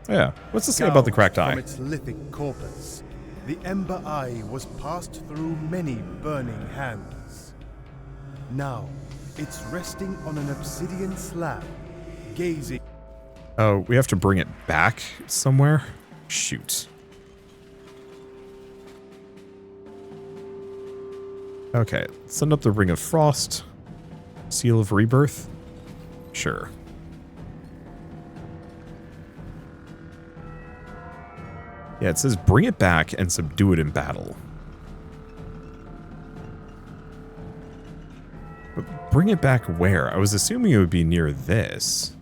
Yeah, what's to say about the cracked eye? From its lithic corpus, the ember eye was passed through many burning hands. Now, it's resting on an obsidian slab, gazing... Oh, we have to bring it back somewhere? Shoot. Okay, send up the Ring of Frost. Seal of Rebirth? Sure. Yeah, it says bring it back and subdue it in battle. But bring it back where? I was assuming it would be near this.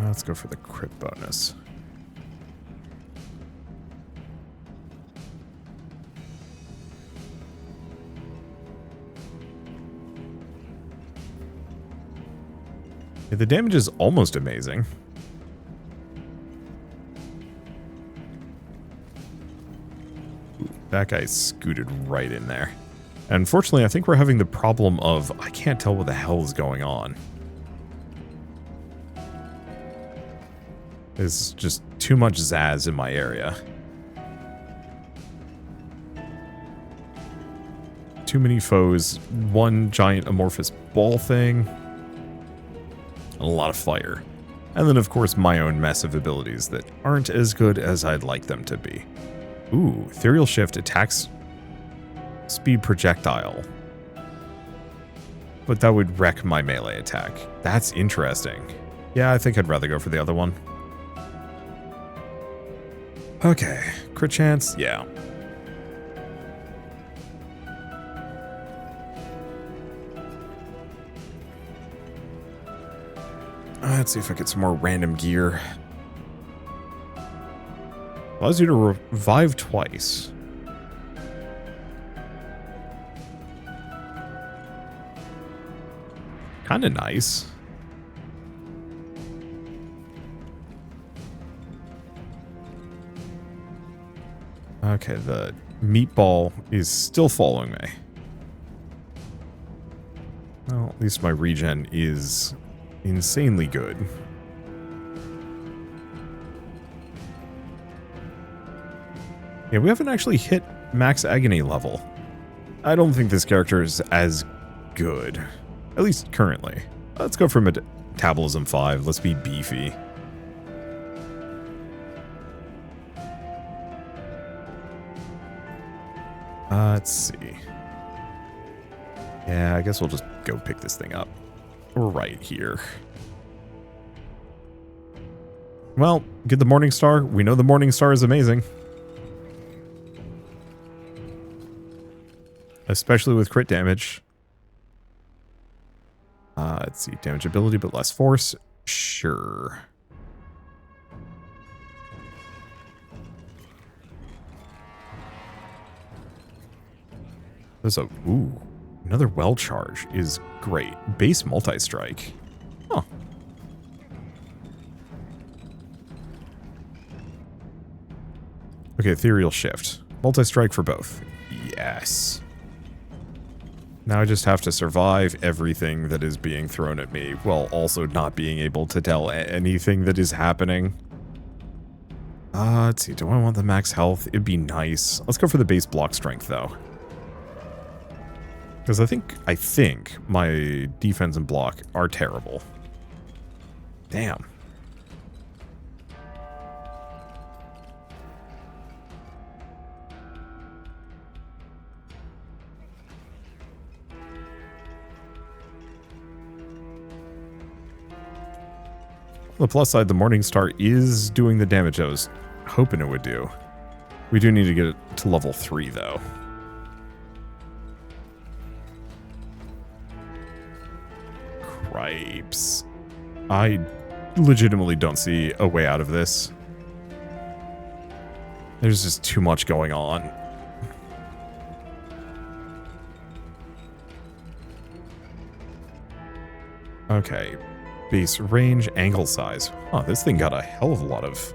Let's go for the crit bonus. Yeah, the damage is almost amazing. That guy scooted right in there. Unfortunately, I think we're having the problem of I can't tell what the hell is going on. There's just too much Zaz in my area. Too many foes, one giant amorphous ball thing, and a lot of fire. And then, of course, my own mess of abilities that aren't as good as I'd like them to be. Ooh, Ethereal Shift attacks speed projectile. But that would wreck my melee attack. That's interesting. Yeah, I think I'd rather go for the other one. Okay, crit chance, yeah. Let's see if I get some more random gear. Allows you to revive twice. Kinda nice. Okay, the meatball is still following me. Well, at least my regen is insanely good. Yeah, we haven't actually hit max agony level. I don't think this character is as good. At least currently. Let's go for Metabolism 5. Let's be beefy. Let's see. Yeah, I guess we'll just go pick this thing up. Right here. Well, get the Morning Star. We know the Morning Star is amazing. Especially with crit damage. Let's see. Damage ability, but less force. Sure. There's a... Ooh. Another well charge is great. Base multi-strike. Huh. Okay, ethereal shift. Multi-strike for both. Yes. Now I just have to survive everything that is being thrown at me, while also not being able to tell anything that is happening. Let's see. Do I want the max health? It'd be nice. Let's go for the base block strength, though. Because I think my defense and block are terrible. Damn. On the plus side, the Morning Star is doing the damage I was hoping it would do. We do need to get it to level 3, though. Cripes. I legitimately don't see a way out of this. There's just too much going on. Okay. Base range, angle size. Oh, this thing got a hell of a lot of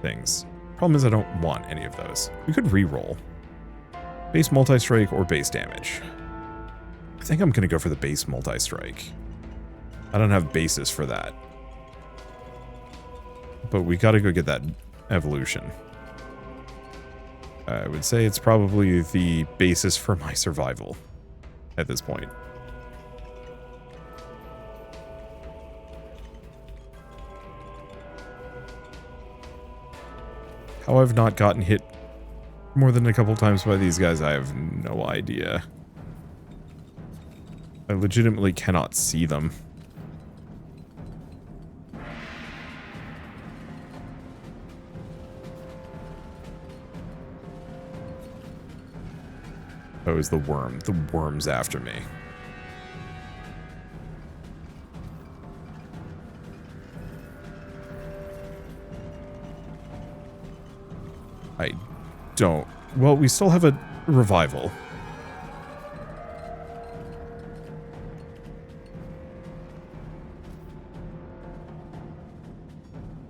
things. Problem is I don't want any of those. We could re-roll. Base multi-strike or base damage. I think I'm going to go for the base multi-strike. I don't have basis for that. But we got to go get that evolution. I would say it's probably the basis for my survival at this point. How I've not gotten hit more than a couple times by these guys, I have no idea. I legitimately cannot see them. Oh, it's the worm. The worm's after me. I don't... Well, we still have a revival.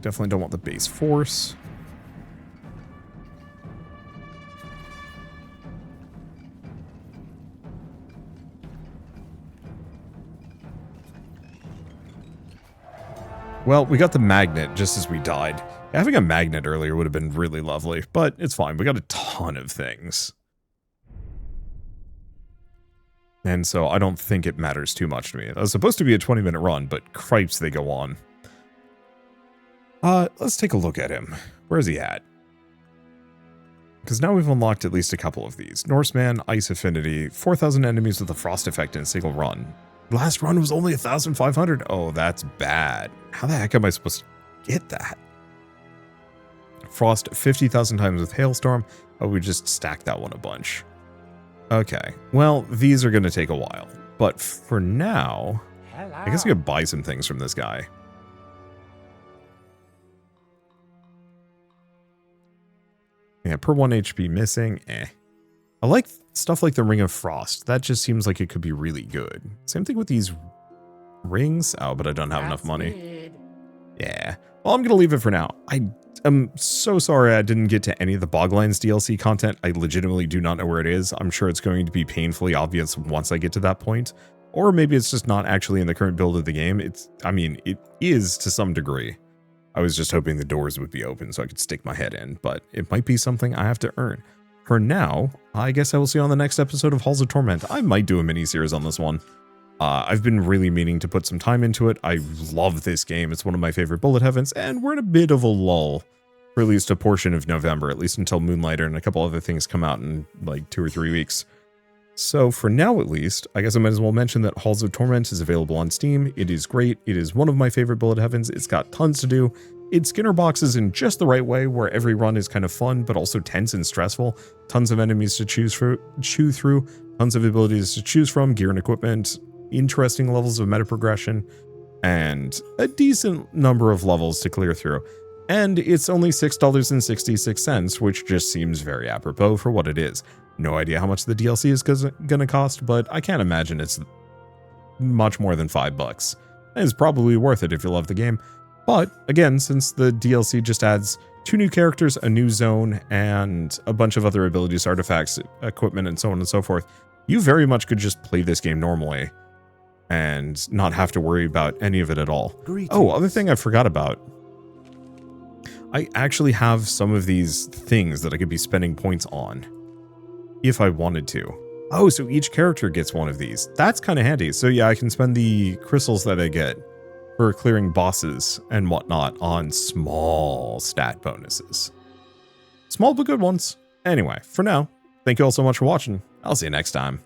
Definitely don't want the base force. Well, we got the magnet just as we died. Having a magnet earlier would have been really lovely, but it's fine. We got a ton of things. And so I don't think it matters too much to me. It was supposed to be a 20-minute run, but cripes, they go on. Let's take a look at him. Where is he at? Because now we've unlocked at least a couple of these. Norseman, Ice Affinity, 4,000 enemies with a frost effect in a single run. Last run was only 1,500. Oh, that's bad. How the heck am I supposed to get that? Frost 50,000 times with Hailstorm. Oh, we just stacked that one a bunch. Okay, well, these are going to take a while. But for now, I guess I could buy some things from this guy. Yeah, per 1 HP missing, I like stuff like the Ring of Frost. That just seems like it could be really good. Same thing with these rings. Oh, but I don't have enough money. Yeah. Well, I'm going to leave it for now. I am so sorry I didn't get to any of the Boglands DLC content. I legitimately do not know where it is. I'm sure it's going to be painfully obvious once I get to that point. Or maybe it's just not actually in the current build of the game. I mean, it is to some degree. I was just hoping the doors would be open so I could stick my head in, but it might be something I have to earn. For now, I guess I will see you on the next episode of Halls of Torment. I might do a mini-series on this one. I've been really meaning to put some time into it. I love this game. It's one of my favorite bullet heavens, and we're in a bit of a lull for at least a portion of November, at least until Moonlighter and a couple other things come out in like 2 or 3 weeks. So for now, at least, I guess I might as well mention that Halls of Torment is available on Steam. It is great. It is one of my favorite bullet heavens. It's got tons to do. It Skinner boxes in just the right way, where every run is kind of fun, but also tense and stressful. Tons of enemies to chew through, tons of abilities to choose from, gear and equipment, interesting levels of meta progression, and a decent number of levels to clear through. And it's only $6.66, which just seems very apropos for what it is. No idea how much the DLC is gonna cost, but I can't imagine it's much more than $5. It's probably worth it if you love the game. But again, since the DLC just adds 2 new characters, a new zone, and a bunch of other abilities, artifacts, equipment, and so on and so forth, you very much could just play this game normally and not have to worry about any of it at all. Greetings. Oh, other thing I forgot about. I actually have some of these things that I could be spending points on if I wanted to. Oh, so each character gets one of these. That's kind of handy. So yeah, I can spend the crystals that I get for clearing bosses and whatnot on small stat bonuses. Small but good ones. Anyway, for now, thank you all so much for watching. I'll see you next time.